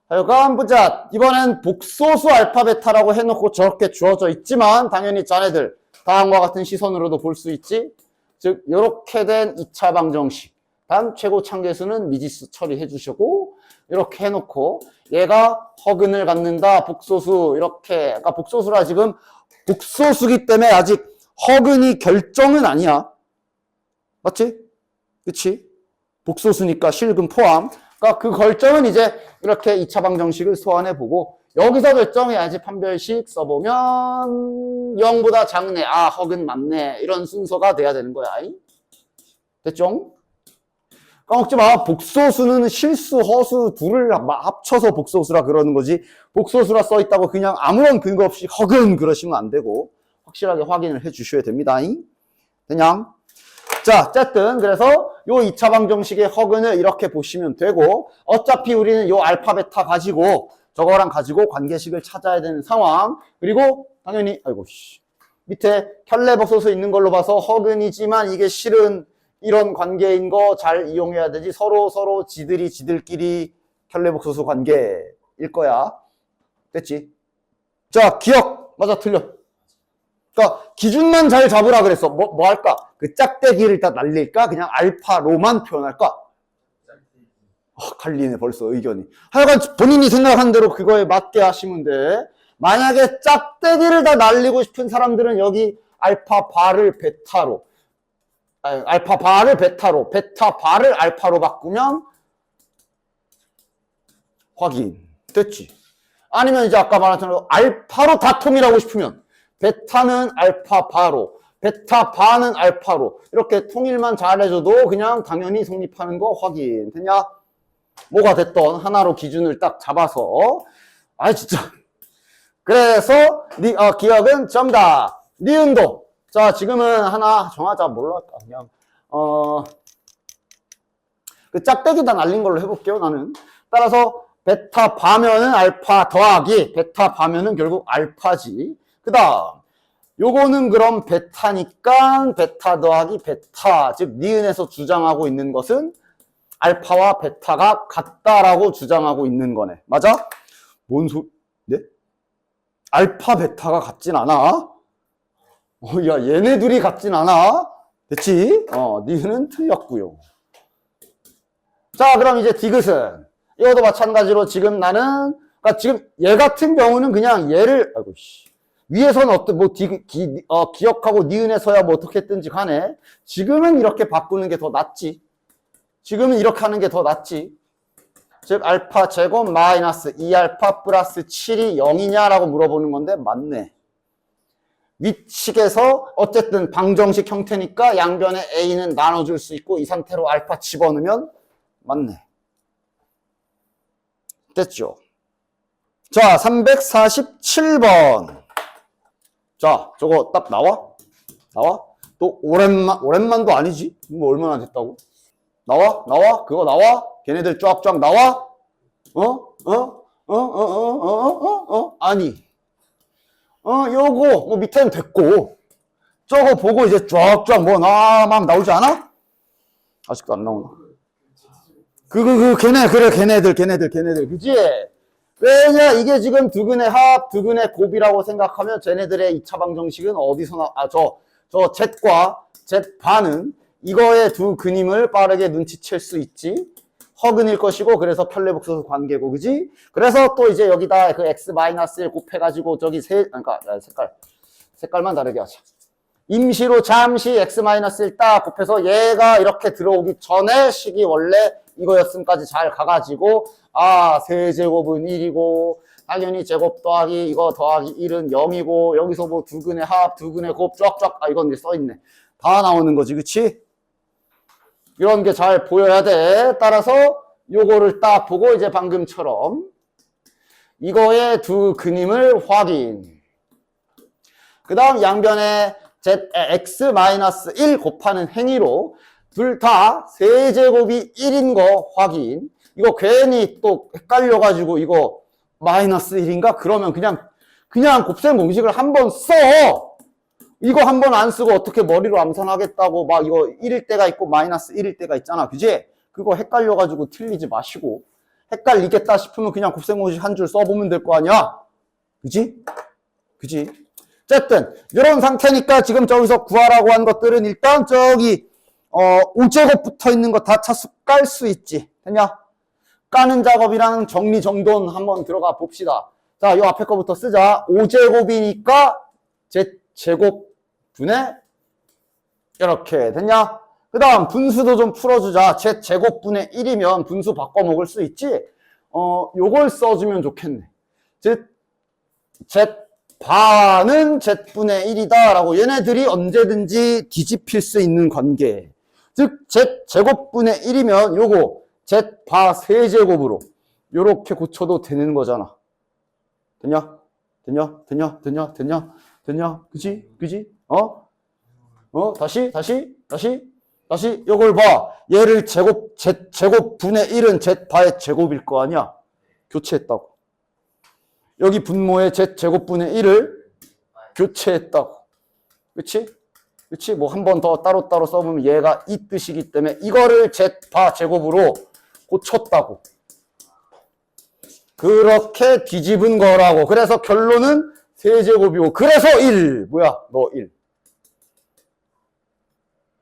하여간 보자. 이번엔 복소수 알파 베타라고 해놓고 저렇게 주어져 있지만 당연히 자네들 다음과 같은 시선으로도 볼 수 있지. 즉 이렇게 된 2차 방정식. 단 최고 참계수는 미지수 처리해 주시고 이렇게 해놓고 얘가 허근을 갖는다. 복소수 이렇게. 그러니까 복소수라 지금 복소수기 때문에 아직 허근이 결정은 아니야. 맞지? 그치? 복소수니까 실근 포함. 그러니까 그 결정은 이제 이렇게 2차 방정식을 소환해보고 여기서 결정해야지. 판별식 써보면 0보다 작네. 아 허근 맞네. 이런 순서가 돼야 되는 거야. 됐죠? 까먹지 마. 복소수는 실수, 허수 둘을 합쳐서 복소수라 그러는 거지. 복소수라 써있다고 그냥 아무런 근거 없이 허근 그러시면 안 되고 확실하게 확인을 해 주셔야 됩니다. 그냥 자, 어쨌든 그래서 요 2차 방정식의 허근을 이렇게 보시면 되고 어차피 우리는 요 알파 베타 가지고 저거랑 가지고 관계식을 찾아야 되는 상황. 그리고 당연히 아이고 밑에 켤레복소수 있는 걸로 봐서 허근이지만 이게 실은 이런 관계인 거 잘 이용해야 되지. 서로 지들끼리 켤레복소수 관계일 거야. 됐지? 자, 기억 맞아 틀려. 그러니까 기준만 잘 잡으라 그랬어. 뭐 할까? 그 짝대기를 다 날릴까? 그냥 알파로만 표현할까? 갈리네 벌써 의견이. 하여간 본인이 생각한 대로 그거에 맞게 하시면 돼. 만약에 짝대기를 다 날리고 싶은 사람들은 여기 알파 바를 베타로, 알파 바를 베타로, 베타 바를 알파로 바꾸면 확인. 됐지? 아니면 이제 아까 말한 것처럼 알파로 다 통일하고 싶으면 베타는 알파 바로, 베타 바는 알파로 이렇게 통일만 잘해줘도 그냥 당연히 성립하는 거 확인. 됐냐? 뭐가 됐던 하나로 기준을 딱 잡아서 진짜 그래서 기억은 정답. 니은도 자 지금은 하나 정하자. 뭘로 할까? 그냥 그 짝대기 다 날린 걸로 해볼게요. 나는 따라서 베타 바면은 알파 더하기 베타 바면은 결국 알파지. 그 다음 요거는 그럼 베타니까 베타 더하기 베타. 즉 니은에서 주장하고 있는 것은 알파와 베타가 같다라고 주장하고 있는 거네. 맞아? 뭔 네? 알파 베타가 같진 않아. 야 얘네 둘이 같진 않아. 됐지? 니은은 틀렸고요. 자 그럼 이제 디귿은 이것도 마찬가지로 지금 나는 그러니까 지금 얘 같은 경우는 그냥 얘를 위에서는 기억하고 니은에서야 뭐 어떻게든지 간에 지금은 이렇게 바꾸는 게 더 낫지. 지금은 이렇게 하는 게 더 낫지. 즉 알파 제곱 마이너스 2알파 플러스 7이 0이냐라고 물어보는 건데 맞네. 윗식에서 어쨌든 방정식 형태니까 양변에 A는 나눠줄 수 있고 이 상태로 알파 집어넣으면 맞네. 됐죠? 자 347번. 자 저거 딱 나와? 또 오랜만도 아니지? 뭐 얼마나 됐다고? 나와? 그거 나와? 걔네들 쫙쫙 나와? 아니. 요거, 밑에는 됐고. 저거 보고 이제 쫙쫙 막 나오지 않아? 아직도 안 나오나? 걔네들. 그지? 왜냐, 이게 지금 두근의 합, 두근의 곱이라고 생각하면 쟤네들의 2차 방정식은 어디서 저 Z과 Z 반은 이거의 두 근임을 빠르게 눈치챌 수 있지. 허근일 것이고, 그래서 편례복소수 관계고, 그지? 그래서 또 이제 여기다 그 x-1 곱해가지고 저기 그러니까 색깔만 다르게 하자. 임시로 잠시 x-1 딱 곱해서 얘가 이렇게 들어오기 전에 식이 원래 이거였음까지 잘 가가지고, 아, 세제곱은 1이고, 당연히 제곱 더하기 이거 더하기 1은 0이고, 여기서 뭐 두근의 합, 두근의 곱 쫙쫙, 아, 이건 이제 써있네. 다 나오는 거지, 그치? 이런 게 잘 보여야 돼. 따라서 요거를 딱 보고 이제 방금처럼 이거의 두 근임을 확인. 그 다음 양변에 x-1 곱하는 행위로 둘 다 세제곱이 1인 거 확인. 이거 괜히 또 헷갈려가지고 이거 마이너스 1인가? 그러면 그냥 곱셈 공식을 한번 써. 이거 한 번 안 쓰고 어떻게 머리로 암산하겠다고 막 이거 1일 때가 있고 마이너스 1일 때가 있잖아. 그지? 그거 헷갈려가지고 틀리지 마시고 헷갈리겠다 싶으면 그냥 곱셈 공식 한 줄 써보면 될 거 아니야? 그지? 그지? 어쨌든 이런 상태니까 지금 저기서 구하라고 한 것들은 일단 저기 5제곱 붙어 있는 거 다 차수 깔 수 있지. 됐냐? 까는 작업이랑 정리정돈 한번 들어가 봅시다. 자, 요 앞에 거부터 쓰자. 5제곱이니까 제곱 분의 이렇게 됐냐? 그 다음 분수도 좀 풀어주자. 제곱분의 1이면 분수 바꿔 먹을 수 있지? 요걸 써주면 좋겠네. Z바는 Z분의 1이다 라고 얘네들이 언제든지 뒤집힐 수 있는 관계. 즉 Z제곱분의 1이면 요거 Z바 세제곱으로 요렇게 고쳐도 되는 거잖아. 됐냐? 됐냐? 그지? 다시 요걸 봐. 얘를 제곱분의 1은 Z바의 제곱일 거 아니야. 교체했다고. 여기 분모의 Z제곱분의 1을 교체했다고. 그치? 뭐 한 번 더 따로따로 써보면 얘가 이 뜻이기 때문에 이거를 Z바 제곱으로 고쳤다고. 그렇게 뒤집은 거라고. 그래서 결론은 세제곱이고 그래서 1. 뭐야? 너 1.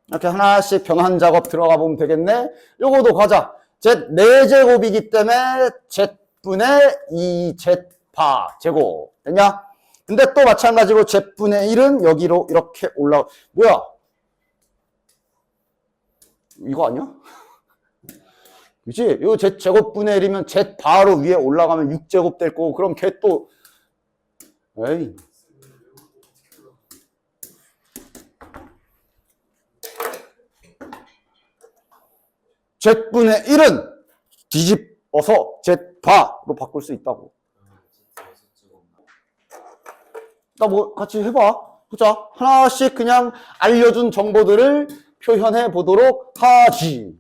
이렇게 하나씩 변환 작업 들어가 보면 되겠네. 요거도 가자. Z 4제곱이기 때문에 Z분의 2Z바 제곱. 됐냐? 근데 또 마찬가지로 Z분의 1은 여기로 이렇게 뭐야? 이거 아니야? 그치? 요 Z제곱분의 1이면 Z바로 위에 올라가면 6제곱 될 거고, 그럼 걔 또, 에이. Z분의 1은 뒤집어서 Z바로 바꿀 수 있다고. 나 뭐 같이 해봐. 보자. 하나씩 그냥 알려준 정보들을 표현해 보도록 하지.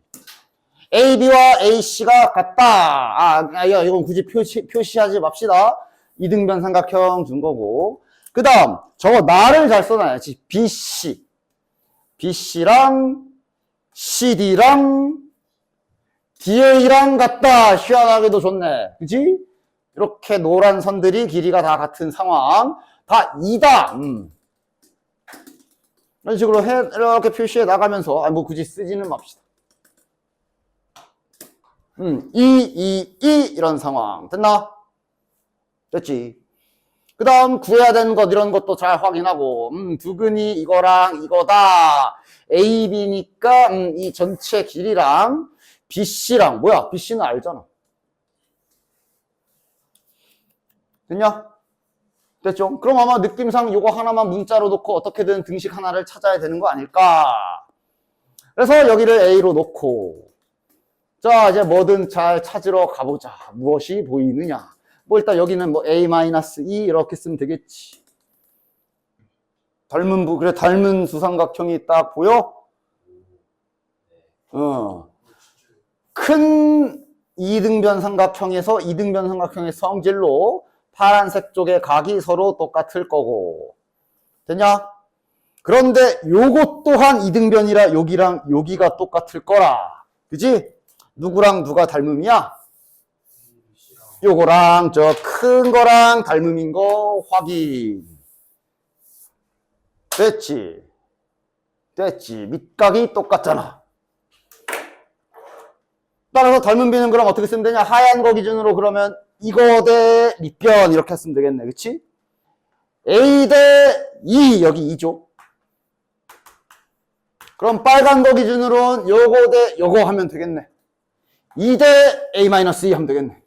AB와 AC가 같다. 이건 굳이 표시하지 맙시다. 이등변 삼각형 준 거고. 그 다음, 저거 나를 잘 써놔야지. BC랑 CD랑 DA랑 같다. 희한하게도 좋네. 그지? 이렇게 노란 선들이 길이가 다 같은 상황. 다 2다. 이런 식으로 이렇게 표시해 나가면서, 뭐 굳이 쓰지는 맙시다. 2, 이런 상황. 됐나? 됐지? 그 다음 구해야 되는 것 이런 것도 잘 확인하고 두근이 이거랑 이거다. AB니까 이 전체 길이랑 BC랑 뭐야? BC는 알잖아. 됐냐? 됐죠? 그럼 아마 느낌상 이거 하나만 문자로 놓고 어떻게든 등식 하나를 찾아야 되는 거 아닐까? 그래서 여기를 A로 놓고 자, 이제 뭐든 잘 찾으러 가보자. 무엇이 보이느냐? 뭐 일단 여기는 뭐 A-2 이렇게 쓰면 되겠지. 닮은 수삼각형이 딱 보여? 큰 이등변 삼각형에서 이등변 삼각형의 성질로 파란색 쪽의 각이 서로 똑같을 거고. 됐냐? 그런데 요것 또한 이등변이라 여기랑 여기가 똑같을 거라. 그지? 누구랑 누가 닮음이야? 요거랑 저 큰 거랑 닮음인 거 확인. 됐지? 밑각이 똑같잖아. 따라서 닮은 비는 그럼 어떻게 쓰면 되냐? 하얀 거 기준으로 그러면 이거 대 밑변 이렇게 쓰면 되겠네. 그치? A 대 2 여기 2죠. 그럼 빨간 거 기준으로는 요거 대 요거 하면 되겠네. 2 대 A-2 하면 되겠네.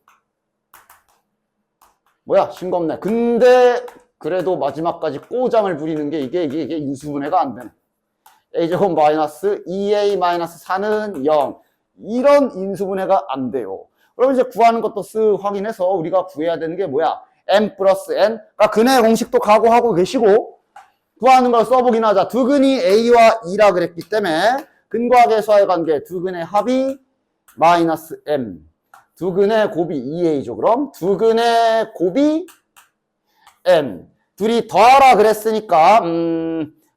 뭐야 싱겁네. 근데 그래도 마지막까지 꼬장을 부리는 게 이게 인수분해가 안 되네. A제곱 마이너스 2A-4는 0. 이런 인수분해가 안 돼요. 그럼 이제 구하는 것도 쓱 확인해서 우리가 구해야 되는 게 뭐야? M 플러스 N. 그러니까 근의 공식도 각오하고 계시고 구하는 걸 써보긴 하자. 두 근이 A와 2라 그랬기 때문에 근과 계수와의 관계 두 근의 합이 마이너스 M. 두 근의 곱이 2A죠. 그럼 두 근의 곱이 M. 둘이 더하라 그랬으니까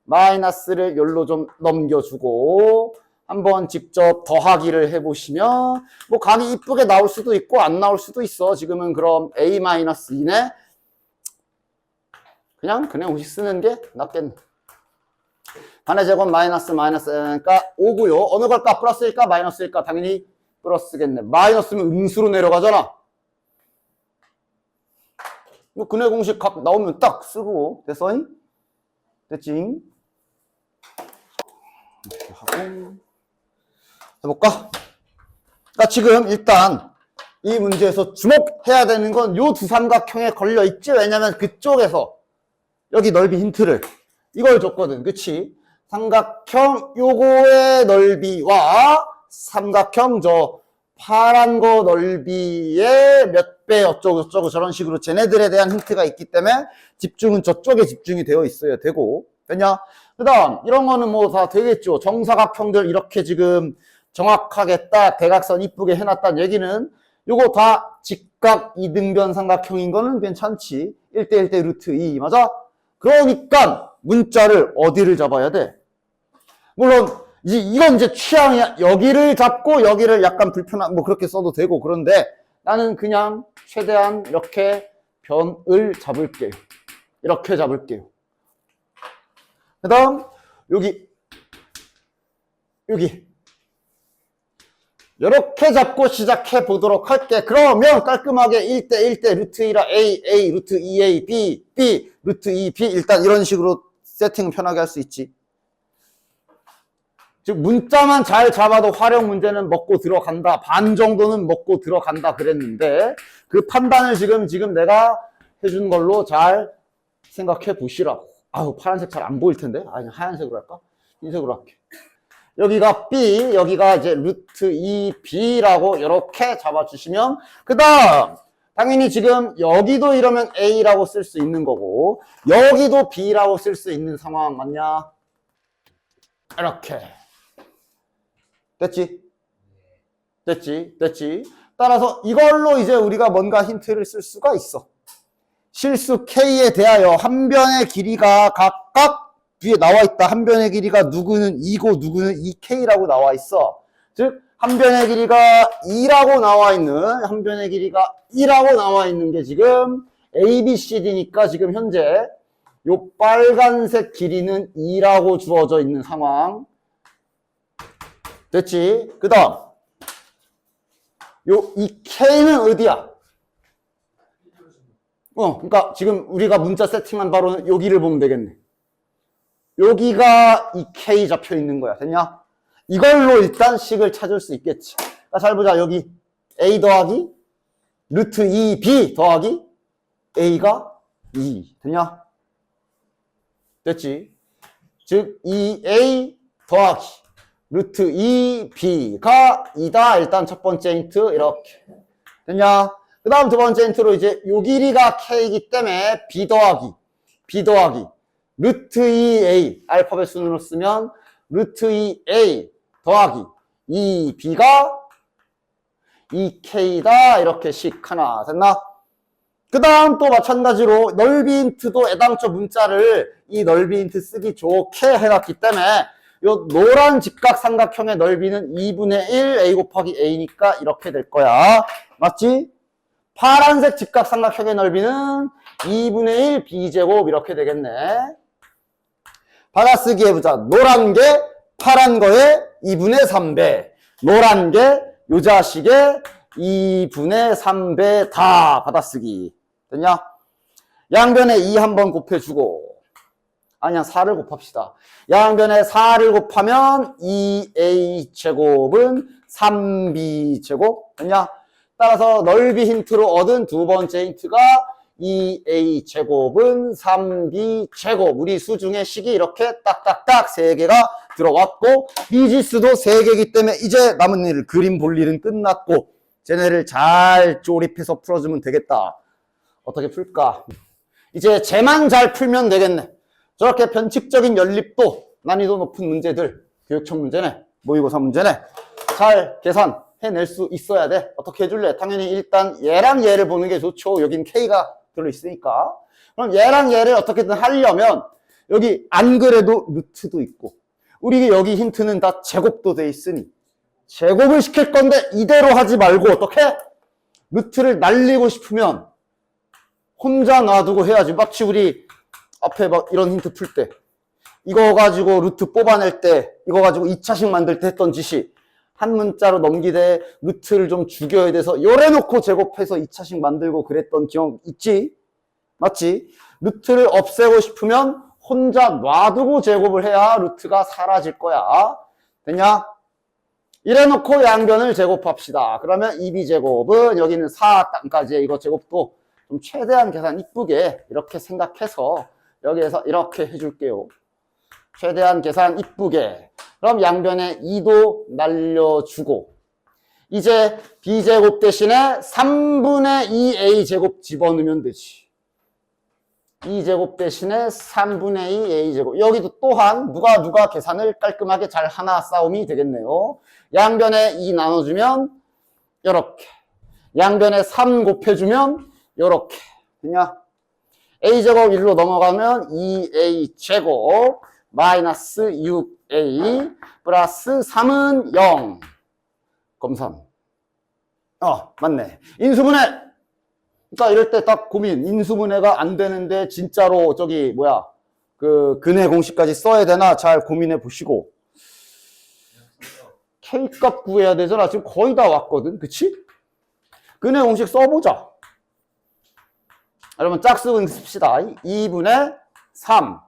마이너스를 열로 좀 넘겨주고 한번 직접 더하기를 해보시면 뭐 각이 이쁘게 나올 수도 있고 안 나올 수도 있어. 지금은 그럼 A-2네. 그냥 공식 쓰는 게 낫겠네. 반의 제곱 마이너스니까 5고요. 어느 걸까? 플러스일까? 마이너스일까? 당연히 플러스겠네. 마이너스면 음수로 내려가잖아. 뭐 근의 공식 각 나오면 딱 쓰고 됐어잉? 됐지? 이렇게 하고 해볼까? 그러니까 지금 일단 이 문제에서 주목해야 되는 건 요 두 삼각형에 걸려 있지. 왜냐면 그쪽에서 여기 넓이 힌트를 이걸 줬거든. 그치? 삼각형 요거의 넓이와 삼각형 저 파란 거 넓이의 몇 배 어쩌고 저런 식으로 쟤네들에 대한 힌트가 있기 때문에 집중은 저쪽에 집중이 되어 있어야 되고. 됐냐? 그 다음 이런 거는 뭐 다 되겠죠. 정사각형들 이렇게 지금 정확하게 딱 대각선 이쁘게 해놨다는 얘기는 요거 다 직각 이등변 삼각형인 거는 괜찮지. 1대1대 루트 2 맞아? 그러니까 문자를 어디를 잡아야 돼? 물론 이건 이제 취향이야. 여기를 잡고 여기를 약간 불편한 뭐 그렇게 써도 되고. 그런데 나는 그냥 최대한 이렇게 변을 잡을게요. 이렇게 잡을게요. 그 다음 여기 이렇게 잡고 시작해 보도록 할게. 그러면 깔끔하게 1대1대 루트 1아 A 루트 2A B 루트 2B 일단 이런 식으로 세팅은 편하게 할 수 있지. 즉 문자만 잘 잡아도 활용 문제는 먹고 들어간다. 반 정도는 먹고 들어간다 그랬는데 그 판단을 지금 내가 해준 걸로 잘 생각해 보시라고. 아우 파란색 잘 안 보일 텐데. 아니 하얀색으로 할까? 흰색으로 할게. 여기가 B, 여기가 이제 루트 2B라고 이렇게 잡아주시면 그 다음 당연히 지금 여기도 이러면 A라고 쓸 수 있는 거고 여기도 B라고 쓸 수 있는 상황 맞냐? 이렇게 됐지? 따라서 이걸로 이제 우리가 뭔가 힌트를 쓸 수가 있어. 실수 K에 대하여 한 변의 길이가 각각 뒤에 나와 있다. 한 변의 길이가 누구는 2고 누구는 2K라고 나와 있어. 즉 한 변의 길이가 2라고 나와 있는 한 변의 길이가 2라고 나와 있는 게 지금 A, B, C, D니까 지금 현재 요 빨간색 길이는 2라고 주어져 있는 상황. 됐지? 그 다음 요 이 K는 어디야? 그러니까 지금 우리가 문자 세팅한 바로는 여기를 보면 되겠네. 여기가 이 K 잡혀 있는 거야. 됐냐? 이걸로 일단 식을 찾을 수 있겠지. 자, 잘 보자. 여기 A 더하기 루트 2B 더하기 A가 2. 됐냐? 됐지? 즉 2A 더하기 루트 2B가 2다. 일단 첫 번째 힌트 이렇게. 됐냐? 그 다음 두 번째 힌트로 이제 요 길이가 K이기 때문에 B 더하기 루트 2A 알파벳 순으로 쓰면 루트 2A 더하기 2B가 2K다. 이렇게 식 하나 됐나? 그 다음 또 마찬가지로 넓이 힌트도 애당초 문자를 이 넓이 힌트 쓰기 좋게 해놨기 때문에 요 노란 직각 삼각형의 넓이는 2분의 1 A 곱하기 A니까 이렇게 될 거야. 맞지? 파란색 직각 삼각형의 넓이는 2분의 1 B제곱 이렇게 되겠네. 받아쓰기 해보자. 노란 게 파란 거의 2분의 3배. 노란 게 요 자식의 2분의 3배 다 받아쓰기. 됐냐? 양변에 2 한번 곱해주고, 아니야, 4를 곱합시다. 양변에 4를 곱하면 2a 제곱은 3b 제곱. 됐냐? 따라서 넓이 힌트로 얻은 두 번째 힌트가 2a 제곱은 3b 제곱. 우리 수중의 식이 이렇게 딱딱딱 3개가 들어왔고, 미지수도 3개이기 때문에 이제 남은 일, 그림 볼 일은 끝났고, 쟤네를 잘 조립해서 풀어주면 되겠다. 어떻게 풀까? 이제 쟤만 잘 풀면 되겠네. 저렇게 변칙적인 연립도 난이도 높은 문제들, 교육청 문제네, 모의고사 문제네, 잘 계산해낼 수 있어야 돼. 어떻게 해줄래? 당연히 일단 얘랑 얘를 보는 게 좋죠. 여긴 K가 들어있으니까. 그럼 얘랑 얘를 어떻게든 하려면 여기 안 그래도 루트도 있고, 우리 여기 힌트는 다 제곱도 돼 있으니 제곱을 시킬 건데 이대로 하지 말고 어떻게? 루트를 날리고 싶으면 혼자 놔두고 해야지. 마치 우리 앞에 막 이런 힌트 풀 때 이거 가지고 루트 뽑아낼 때 이거 가지고 2차식 만들 때 했던 짓이 한 문자로 넘기되 루트를 좀 죽여야 돼서 요래놓고 제곱해서 2차식 만들고 그랬던 기억 있지? 맞지? 루트를 없애고 싶으면 혼자 놔두고 제곱을 해야 루트가 사라질 거야. 됐냐? 이래놓고 양변을 제곱합시다. 그러면 2b제곱은 여기는 4땅까지의 이거 제곱도 좀 최대한 계산 이쁘게 이렇게 생각해서 여기에서 이렇게 해줄게요. 최대한 계산 이쁘게. 그럼 양변에 2도 날려주고, 이제 b제곱 대신에 3분의 2a제곱 집어넣으면 되지. 2제곱 대신에 3분의 2 a제곱. 여기도 또한 누가 계산을 깔끔하게 잘 하나 싸움이 되겠네요. 양변에 2 나눠주면 요렇게, 양변에 3 곱해주면 요렇게. 그냥 a제곱 1로 넘어가면 2a제곱 마이너스 6a 플러스 3은 0. 검산. 맞네. 인수분해. 그러니까 이럴 때 딱 고민. 인수분해가 안 되는데 진짜로 저기 뭐야 그 근해 공식까지 써야 되나 잘 고민해 보시고. K값 구해야 되잖아. 지금 거의 다 왔거든. 그치? 근해 공식 써보자. 여러분 짝수분 씁시다. 2분의 3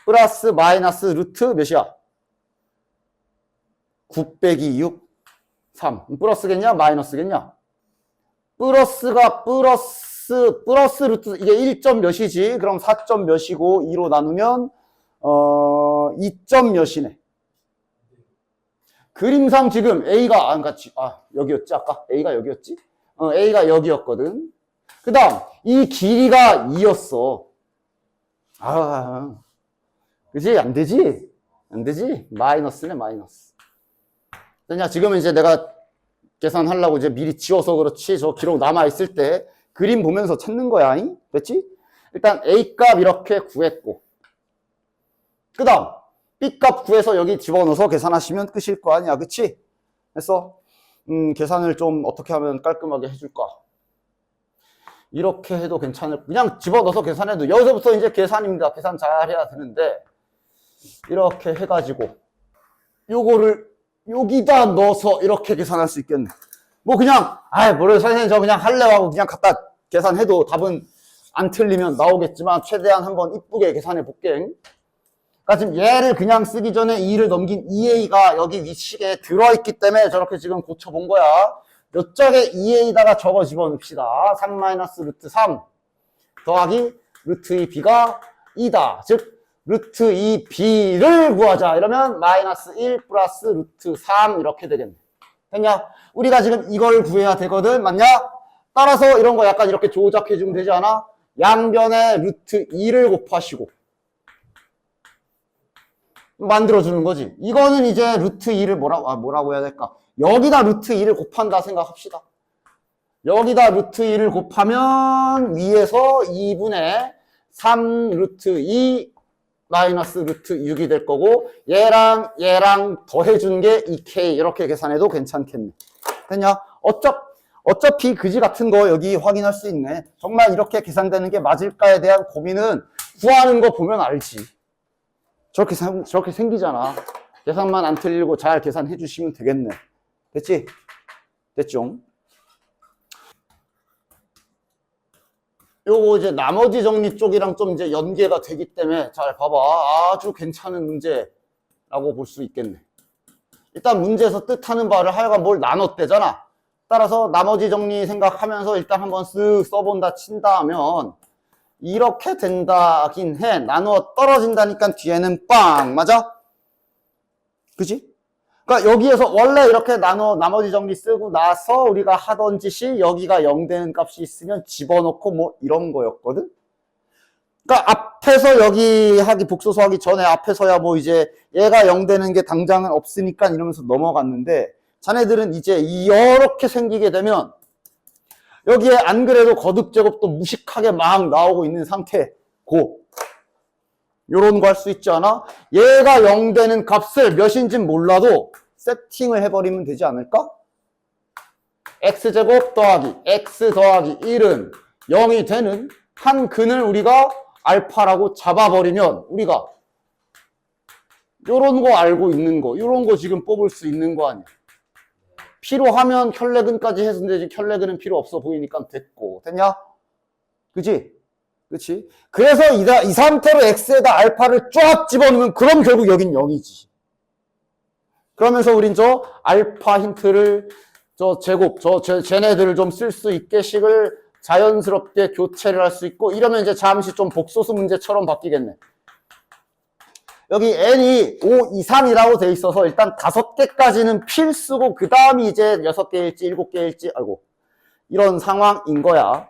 플러스 마이너스 루트 몇이야? 9 빼기 6 3. 플러스겠냐? 마이너스겠냐? 플러스가 플러스 루트 이게 1점 몇이지? 그럼 4점 몇이고 2로 나누면 2점 몇이네. 그림상 지금 A가 여기였지 아까? A가 여기였지? A가 여기였거든. 그 다음 이 길이가 2였어. 그지? 안 되지? 안 되지? 마이너스네 마이너스. 그냥 지금은 이제 내가 계산하려고 이제 미리 지워서 그렇지 저 기록 남아있을 때 그림 보면서 찾는 거야. 됐지? 일단 A값 이렇게 구했고, 그 다음 B값 구해서 여기 집어넣어서 계산하시면 끝일 거 아니야. 그치? 그래서 계산을 좀 어떻게 하면 깔끔하게 해줄까? 이렇게 해도 괜찮을, 그냥 집어넣어서 계산해도, 여기서부터 이제 계산입니다. 계산 잘 해야 되는데, 이렇게 해가지고 요거를 여기다 넣어서 이렇게 계산할 수 있겠네. 뭐 그냥 뭐래 선생님 저 그냥 할래 하고 그냥 갖다 계산해도 답은 안 틀리면 나오겠지만 최대한 한번 이쁘게 계산해 볼게. 그러니까 지금 얘를 그냥 쓰기 전에 2를 넘긴 2a가 여기 위식에 들어있기 때문에 저렇게 지금 고쳐본 거야. 요쪽에 2a다가 적어 집어넣읍시다. 3 루트 3 더하기 루트 2b가 2다. 즉 루트 2b를 구하자. 이러면 마이너스 1 플러스 루트 3 이렇게 되겠네. 됐냐? 우리가 지금 이걸 구해야 되거든. 맞냐? 따라서 이런 거 약간 이렇게 조작해주면 되지 않아? 양변에 루트 2를 곱하시고 만들어주는 거지. 이거는 이제 루트 2를 뭐라고 해야 될까? 여기다 루트 2를 곱한다 생각합시다. 여기다 루트 2를 곱하면 위에서 2분의 3 루트 2 마이너스 루트 6이 될 거고, 얘랑 더해준 게 2k 이렇게 계산해도 괜찮겠네. 됐냐? 어차피 그지 같은 거 여기 확인할 수 있네. 정말 이렇게 계산되는 게 맞을까에 대한 고민은 구하는 거 보면 알지. 저렇게 생기잖아. 계산만 안 틀리고 잘 계산해 주시면 되겠네. 됐지? 됐죠? 요거 이제 나머지 정리 쪽이랑 좀 이제 연계가 되기 때문에 잘 봐봐. 아주 괜찮은 문제라고 볼 수 있겠네. 일단 문제에서 뜻하는 바를 하여간 뭘 나눴대잖아. 따라서 나머지 정리 생각하면서 일단 한번 쓱 써본다 친다 하면 이렇게 된다긴 해. 나누어 떨어진다니까 뒤에는 빵. 맞아? 그지? 그러니까 여기에서 원래 이렇게 나머지 정리 쓰고 나서 우리가 하던 짓이 여기가 0 되는 값이 있으면 집어넣고 뭐 이런 거였거든? 그러니까 앞에서 여기 하기 복소수 하기 전에 앞에서야 뭐 이제 얘가 0 되는 게 당장은 없으니까 이러면서 넘어갔는데 자네들은 이제 이렇게 생기게 되면 여기에 안 그래도 거듭제곱도 무식하게 막 나오고 있는 상태고 요런 거 할 수 있지 않아? 얘가 0 되는 값을 몇인진 몰라도 세팅을 해버리면 되지 않을까? x제곱 더하기 x 더하기 1은 0이 되는 한 근을 우리가 알파라고 잡아버리면 우리가 요런 거 알고 있는 거 요런 거 지금 뽑을 수 있는 거 아니야. 필요하면 켤레근까지 해서 되지 켤레근은 필요 없어 보이니까 됐고 됐냐? 그치? 그치? 그래서 이 상태로 x에다 알파를 쫙 집어넣으면 그럼 결국 여긴 0이지. 그러면서 우린 저 알파 힌트를 저 제곱 쟤네들을 좀 쓸 수 있게 식을 자연스럽게 교체를 할 수 있고 이러면 이제 잠시 좀 복소수 문제처럼 바뀌겠네. 여기 n이 5 이상이라고 돼 있어서 일단 5개까지는 필수고 그 다음이 이제 6개일지 7개일지 아이고 이런 상황인 거야.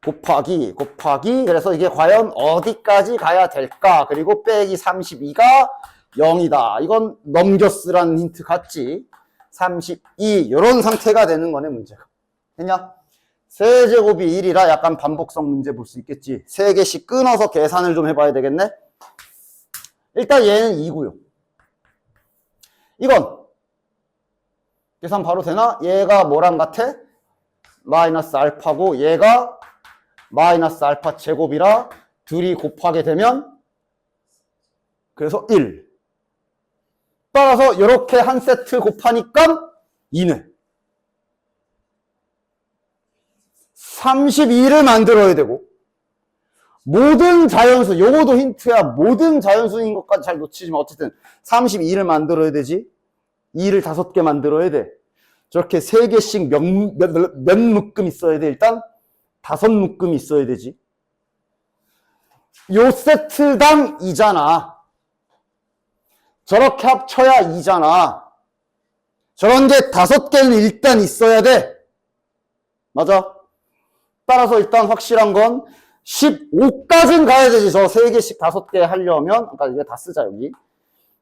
곱하기 그래서 이게 과연 어디까지 가야 될까? 그리고 빼기 32가 0이다. 이건 넘겨 쓰라는 힌트 같지? 32 이런 상태가 되는 거네 문제가. 됐냐? 세제곱이 1이라 약간 반복성 문제 볼 수 있겠지. 3개씩 끊어서 계산을 좀 해봐야 되겠네. 일단 얘는 2고요. 이건 계산 바로 되나? 얘가 뭐랑 같아? 마이너스 알파고 얘가 마이너스 알파 제곱이라 둘이 곱하게 되면 그래서 1. 따라서 이렇게 한 세트 곱하니까 2네. 32를 만들어야 되고 모든 자연수, 요거도 힌트야. 모든 자연수인 것까지 잘 놓치지만 어쨌든 32를 만들어야 되지. 2를 5개 만들어야 돼. 저렇게 3개씩 몇 묶음 있어야 돼. 일단 5묶음 있어야 되지. 요 세트당 2잖아. 저렇게 합쳐야 2잖아. 저런 게 5개는 일단 있어야 돼. 맞아? 따라서 일단 확실한 건 15까지는 가야 되지. 저 3개씩 5개 하려면. 그러니까 이게 다 쓰자, 여기.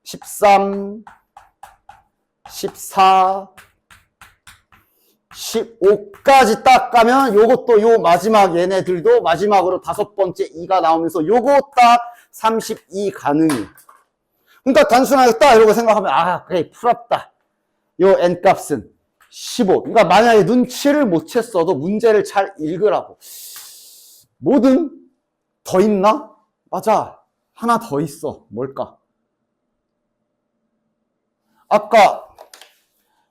13, 14, 15까지 딱 가면 요것도 요 마지막 얘네들도 마지막으로 5번째 2가 나오면서 요거 딱 32 가능해. 그러니까 단순하게 딱 이러고 생각하면 아 그래 풀었다. 요 n값은 15. 그러니까 만약에 눈치를 못 챘어도 문제를 잘 읽으라고. 뭐든 더 있나? 맞아. 하나 더 있어. 뭘까? 아까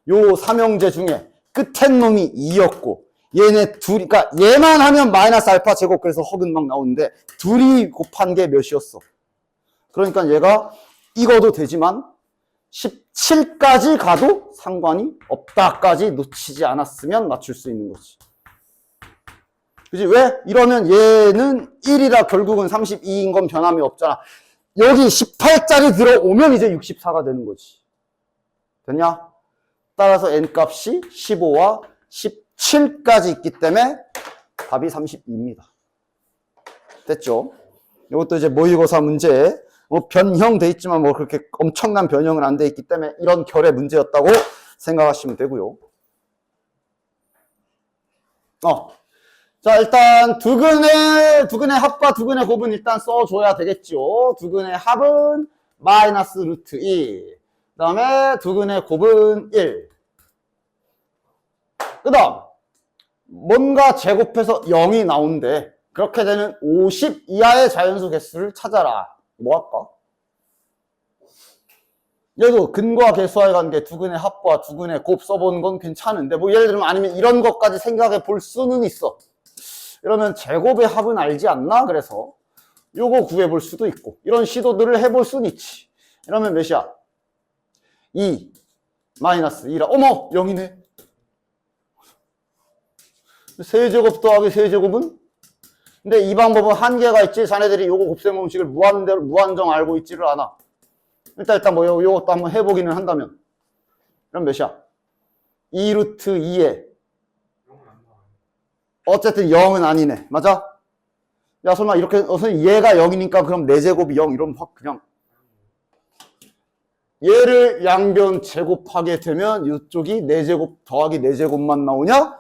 요 삼형제 중에 끝에 놈이 2였고 얘네 둘이 그러니까 얘만 하면 마이너스 알파 제곱 그래서 허근 막 나오는데 둘이 곱한 게 몇이었어? 그러니까 얘가 이거도 되지만 17까지 가도 상관이 없다까지 놓치지 않았으면 맞출 수 있는 거지. 그치? 왜? 이러면 얘는 1이라 결국은 32인 건 변함이 없잖아. 여기 18짜리 들어오면 이제 64가 되는 거지. 됐냐? 따라서 n값이 15와 17까지 있기 때문에 답이 32입니다. 됐죠? 이것도 이제 모의고사 문제 뭐 변형돼 있지만 뭐 그렇게 엄청난 변형은 안 돼 있기 때문에 이런 결의 문제였다고 생각하시면 되고요. 자, 일단 두근의 합과 두근의 곱은 일단 써줘야 되겠죠. 두근의 합은 마이너스 루트 2. 그 다음에 두근의 곱은 1. 그 다음, 뭔가 제곱해서 0이 나온대. 그렇게 되는 50 이하의 자연수 개수를 찾아라. 뭐 할까? 얘도 근과 계수와의 관계, 두근의 합과 두근의 곱 써보는 건 괜찮은데, 뭐 예를 들면 아니면 이런 것까지 생각해 볼 수는 있어. 이러면 제곱의 합은 알지 않나? 그래서 요거 구해볼 수도 있고, 이런 시도들을 해볼 수는 있지. 이러면 몇이야? 2 마이너스 2라. 어머! 0이네. 세제곱 더하기 세제곱은? 근데 이 방법은 한계가 있지. 자네들이 요거 곱셈 공식을 무한정 알고 있지를 않아. 일단 뭐 요것도 한번 해보기는 한다면. 그럼 몇이야? 2 루트 2에 어쨌든 0은 아니네. 맞아? 야, 설마 이렇게, 얘가 0이니까 그럼 4제곱이 0 이러면 확 그냥. 얘를 양변 제곱하게 되면 이쪽이 4제곱 더하기 4제곱만 나오냐?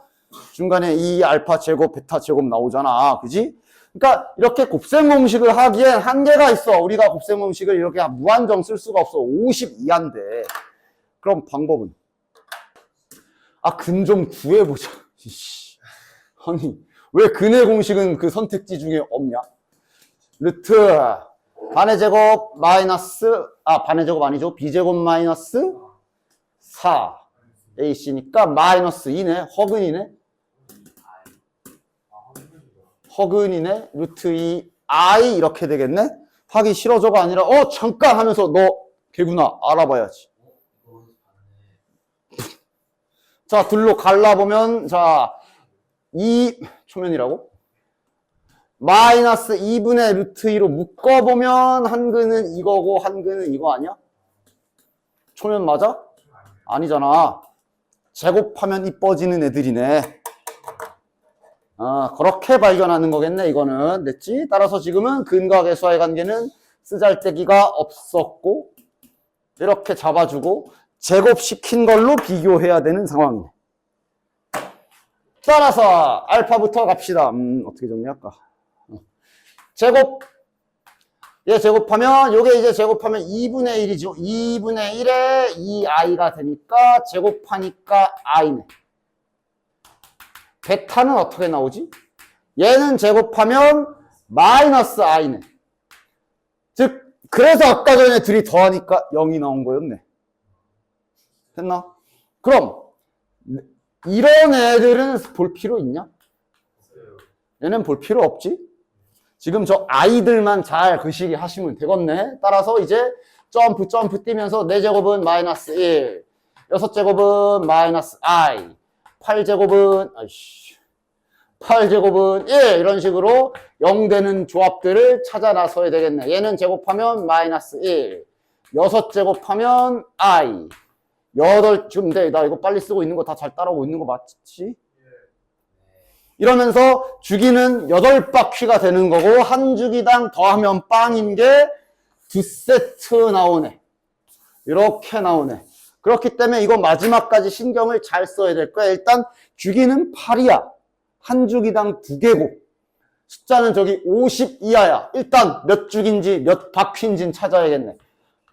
중간에 이 알파 제곱, 베타 제곱 나오잖아. 그지? 그러니까 이렇게 곱셈 공식을 하기엔 한계가 있어. 우리가 곱셈 공식을 이렇게 무한정 쓸 수가 없어. 50 이하인데. 그럼 방법은? 아, 근 좀 구해보자. 아니, 왜 근의 공식은 그 선택지 중에 없냐? 루트 반의 제곱 마이너스, 반의 제곱 아니죠? b제곱 마이너스 4 ac니까 마이너스 2네. 허근이네. 허근이네. 루트 2 i 이렇게 되겠네. 하기 싫어져가 아니라 잠깐 하면서 너 걔구나 알아봐야지. 자, 둘로 갈라보면 자 2 초면이라고? 마이너스 2분의 루트 2로 묶어보면 한근은 이거고 한근은 이거 아니야? 초면 맞아? 아니잖아. 제곱하면 이뻐지는 애들이네. 그렇게 발견하는 거겠네. 이거는 됐지? 따라서 지금은 근과 계수와의 관계는 쓰잘데기가 없었고 이렇게 잡아주고 제곱시킨 걸로 비교해야 되는 상황이네. 따라서 알파부터 갑시다. 어떻게 정리할까? 제곱. 얘 제곱하면 요게 이제 제곱하면 2분의 1이죠. 2분의 1에 2i가 되니까 제곱하니까 i네. 베타는 어떻게 나오지? 얘는 제곱하면 마이너스 i네. 즉 그래서 아까 전에 둘이 더하니까 0이 나온 거였네. 됐나? 그럼 이런 애들은 볼 필요 있냐? 얘는 볼 필요 없지? 지금 저 아이들만 잘 그 시기 하시면 되겠네. 따라서 이제 점프 뛰면서 4제곱은 마이너스 1, 6제곱은 마이너스 i, 8제곱은 8제곱은 1 이런 식으로 0 되는 조합들을 찾아 나서야 되겠네. 얘는 제곱하면 마이너스 1, 6제곱하면 i, 8, 지금 나 이거 빨리 쓰고 있는 거 다 잘 따라오고 있는 거 맞지? 이러면서 주기는 8바퀴가 되는 거고 한 주기당 더하면 빵인 게 2세트 나오네. 이렇게 나오네. 그렇기 때문에 이거 마지막까지 신경을 잘 써야 될 거야. 일단 주기는 8이야. 한 주기당 2개고 숫자는 저기 50 이하야. 일단 몇 주기인지 몇 바퀴인지는 찾아야겠네.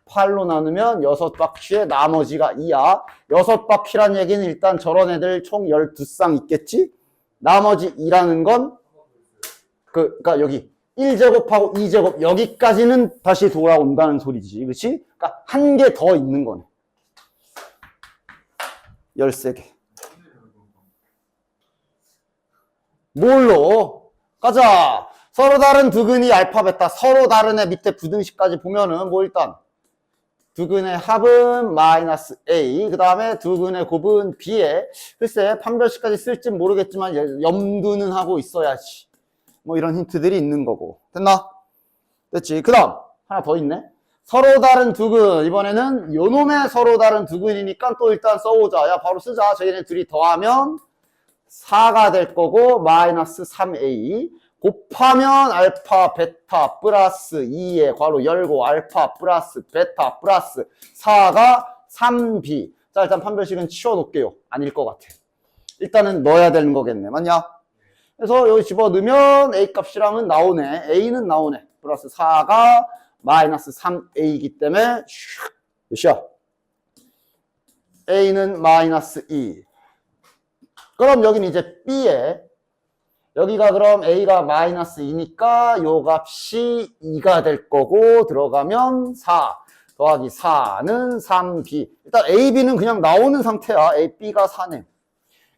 8로 나누면 6바퀴에 나머지가 2야. 6바퀴란 얘기는 일단 저런 애들 총 12쌍 있겠지? 나머지 2라는 건 그러니까 여기 1제곱하고 2제곱 여기까지는 다시 돌아온다는 소리지. 그렇지? 그러니까 한 개 더 있는 거네. 13개. 뭘로? 가자. 서로 다른 두근이 알파 베타 서로 다른 애 밑에 부등식까지 보면은 뭐 일단 두근의 합은 마이너스 A, 그 다음에 두근의 곱은 B에, 글쎄 판별식까지 쓸지 모르겠지만 염두는 하고 있어야지. 뭐 이런 힌트들이 있는 거고. 됐나? 됐지? 그 다음 하나 더 있네. 서로 다른 두근. 이번에는 요놈의 서로 다른 두근이니까 또 일단 써보자. 야 바로 쓰자. 저희네 둘이 더하면 4가 될 거고 마이너스 3A 곱하면 알파 베타 플러스 2에 괄호 열고 알파 플러스 베타 플러스 4가 3B. 자 일단 판별식은 치워놓을게요. 아닐 것 같아. 일단은 넣어야 되는 거겠네. 맞냐? 그래서 여기 집어넣으면 A 값이랑은 나오네. A는 나오네. 플러스 4가 마이너스 3A이기 때문에 몇이야? A는 마이너스 2. 그럼 여기는 이제 B에 여기가 그럼 A가 마이너스 2니까 요 값이 2가 될 거고 들어가면 4. 더하기 4는 3b. 일단 a, b는 그냥 나오는 상태야. a, b가 4네.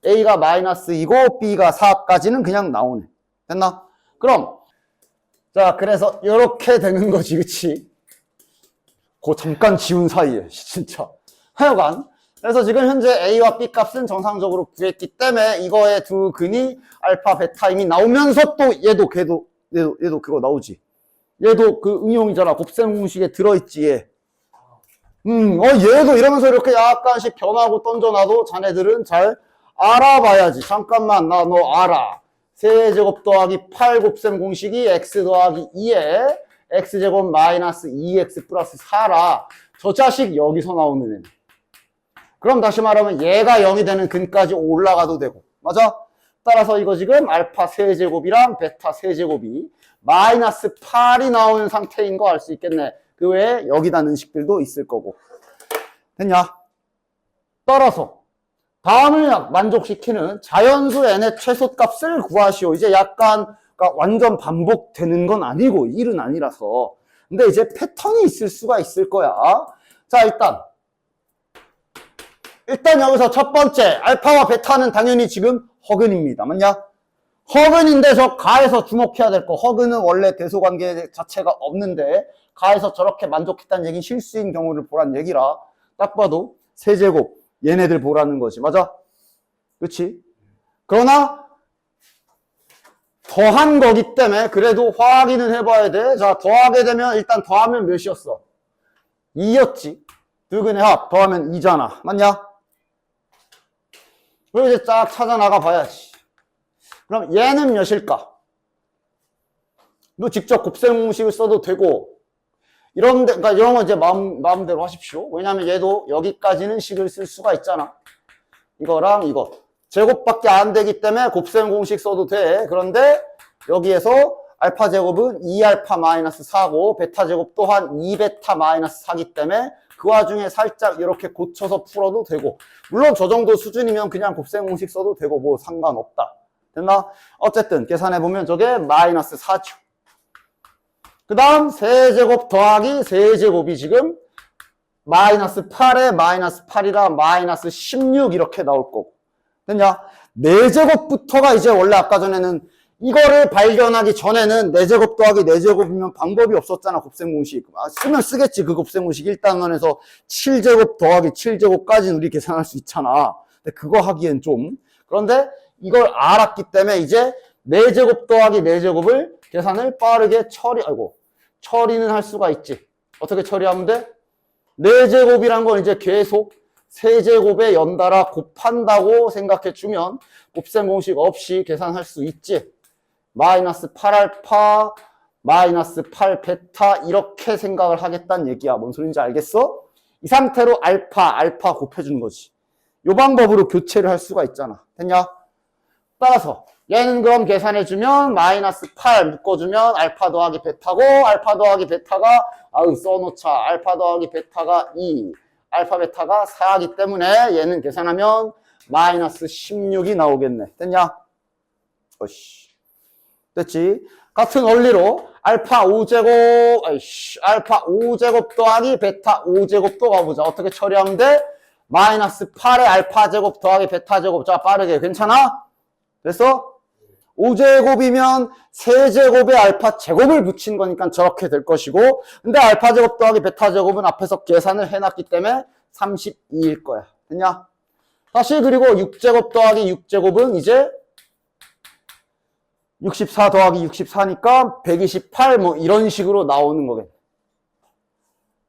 a가 마이너스 2고 b가 4까지는 그냥 나오네. 됐나? 그럼 자, 그래서 이렇게 되는 거지, 그치? 그 잠깐 지운 사이에 진짜 하여간 그래서 지금 현재 a와 b 값은 정상적으로 구했기 때문에 이거의 두 근이 알파 베타 이미 나오면서 또 얘도 그거 나오지. 얘도 그 응용이잖아. 곱셈 공식에 들어있지 얘. 얘도 이러면서 이렇게 약간씩 변하고 던져놔도 자네들은 잘 알아봐야지. 잠깐만 나 너 알아. 세제곱 더하기 8 곱셈 공식이 x 더하기 2에 x제곱 마이너스 2x 플러스 4라. 저 자식 여기서 나오는 애네. 그럼 다시 말하면 얘가 0이 되는 근까지 올라가도 되고. 맞아? 따라서 이거 지금 알파 세제곱이랑 베타 세제곱이 마이너스 8이 나오는 상태인 거 알 수 있겠네. 그 외에 여기다 는식들도 있을 거고. 됐냐? 따라서 다음을 만족시키는 자연수 n의 최소값을 구하시오. 이제 약간 그러니까 완전 반복되는 건 아니고 일은 아니라서. 근데 이제 패턴이 있을 수가 있을 거야. 자, 일단 여기서 첫 번째 알파와 베타는 당연히 지금 허근입니다. 맞냐? 허근인데 저 가에서 주목해야 될 거. 허근은 원래 대소관계 자체가 없는데 가에서 저렇게 만족했다는 얘기는 실수인 경우를 보란 얘기라. 딱 봐도 세제곱 얘네들 보라는 거지. 맞아? 그렇지? 그러나 더한 거기 때문에 그래도 확인은 해봐야 돼. 자, 더하게 되면 일단 더하면 몇이었어? 2였지. 두 근의 합 더하면 2잖아. 맞냐? 그리고 이제 쫙 찾아 나가 봐야지. 그럼 얘는 몇일까? 너 직접 곱셈 공식을 써도 되고 그러니까 이런 건 이제 마음대로 하십시오. 왜냐면 얘도 여기까지는 식을 쓸 수가 있잖아. 이거랑 이거 제곱밖에 안 되기 때문에 곱셈 공식 써도 돼. 그런데 여기에서 알파 제곱은 2알파 마이너스 4고 베타 제곱 또한 2베타 마이너스 4기 때문에 그 와중에 살짝 이렇게 고쳐서 풀어도 되고 물론 저 정도 수준이면 그냥 곱셈 공식 써도 되고 뭐 상관없다. 됐나? 어쨌든 계산해보면 저게 마이너스 4죠. 그 다음 세제곱 더하기 세제곱이 지금 마이너스 8에 마이너스 8이라 마이너스 16 이렇게 나올 거고. 됐냐? 4제곱부터가 이제 원래 아까 전에는 이거를 발견하기 전에는 4제곱 더하기 4제곱이면 방법이 없었잖아. 곱셈 공식. 쓰면 쓰겠지. 그 곱셈 공식 1단원에서 7제곱 더하기 7제곱까지는 우리 계산할 수 있잖아. 근데 그거 하기엔 좀. 그런데 이걸 알았기 때문에 이제 4제곱 더하기 4제곱을 계산을 빠르게 처리는 할 수가 있지. 어떻게 처리하면 돼? 4제곱이란 건 이제 계속 세제곱에 연달아 곱한다고 생각해주면 곱셈 공식 없이 계산할 수 있지. 마이너스 8알파, 마이너스 8베타 이렇게 생각을 하겠다는 얘기야. 뭔 소린지 알겠어? 이 상태로 알파 곱해주는 거지. 이 방법으로 교체를 할 수가 있잖아. 됐냐? 따라서 얘는 그럼 계산해주면 마이너스 8 묶어주면 알파 더하기 베타고 알파 더하기 베타가 써놓자. 알파 더하기 베타가 2 알파 베타가 4이기 때문에 얘는 계산하면 마이너스 16이 나오겠네. 됐냐? 됐지? 같은 원리로 알파 5제곱 알파 5제곱 더하기 베타 5제곱도 가보자. 어떻게 처리하면 돼? 마이너스 8의 알파 제곱 더하기 베타 제곱. 자, 빠르게. 괜찮아? 됐어? 5제곱이면 세제곱에 알파 제곱을 붙인 거니까 저렇게 될 것이고 근데 알파 제곱 더하기 베타 제곱은 앞에서 계산을 해놨기 때문에 32일 거야. 됐냐? 다시 그리고 6제곱 더하기 6제곱은 이제 64 더하기 64니까 128 뭐 이런 식으로 나오는 거겠네.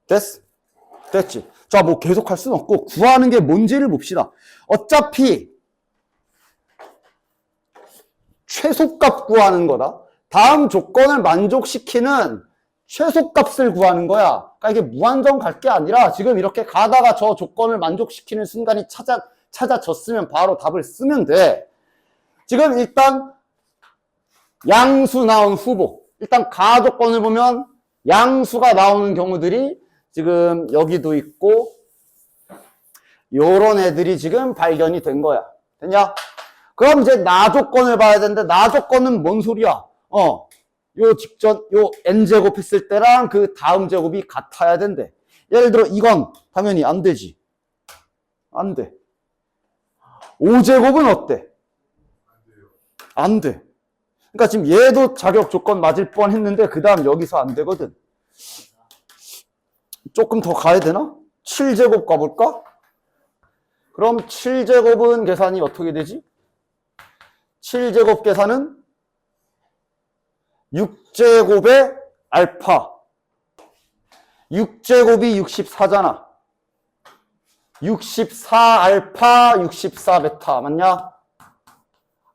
됐어? 됐지? 자, 뭐 계속 할 수는 없고 구하는 게 뭔지를 봅시다. 어차피 최소값 구하는 거다. 다음 조건을 만족시키는 최소값을 구하는 거야. 그러니까 이게 무한정 갈 게 아니라 지금 이렇게 가다가 저 조건을 만족시키는 순간이 찾아졌으면 바로 답을 쓰면 돼. 지금 일단 양수 나온 후보. 일단 가 조건을 보면 양수가 나오는 경우들이 지금 여기도 있고 요런 애들이 지금 발견이 된 거야. 됐냐? 그럼 이제 나 조건을 봐야 되는데 나 조건은 뭔 소리야? 요 직전 요 n제곱 했을 때랑 그 다음 제곱이 같아야 된대. 예를 들어 이건 당연히 안 되지. 안 돼. 5제곱은 어때? 안 돼. 그러니까 지금 얘도 자격 조건 맞을 뻔 했는데 그 다음 여기서 안 되거든. 조금 더 가야 되나? 7제곱 가볼까? 그럼 7제곱은 계산이 어떻게 되지? 7제곱 계산은 6제곱의 알파. 6제곱이 64잖아. 64 알파, 64 베타. 맞냐?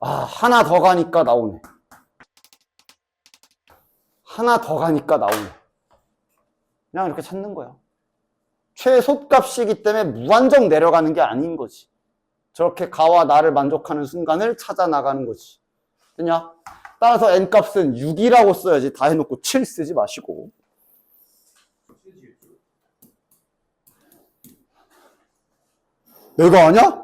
아, 하나 더 가니까 나오네. 하나 더 가니까 나오네. 그냥 이렇게 찾는 거야. 최소값이기 때문에 무한정 내려가는 게 아닌 거지. 저렇게 가와 나를 만족하는 순간을 찾아 나가는 거지. 됐냐? 따라서 n값은 6이라고 써야지. 다 해놓고 7 쓰지 마시고. 내가 아냐?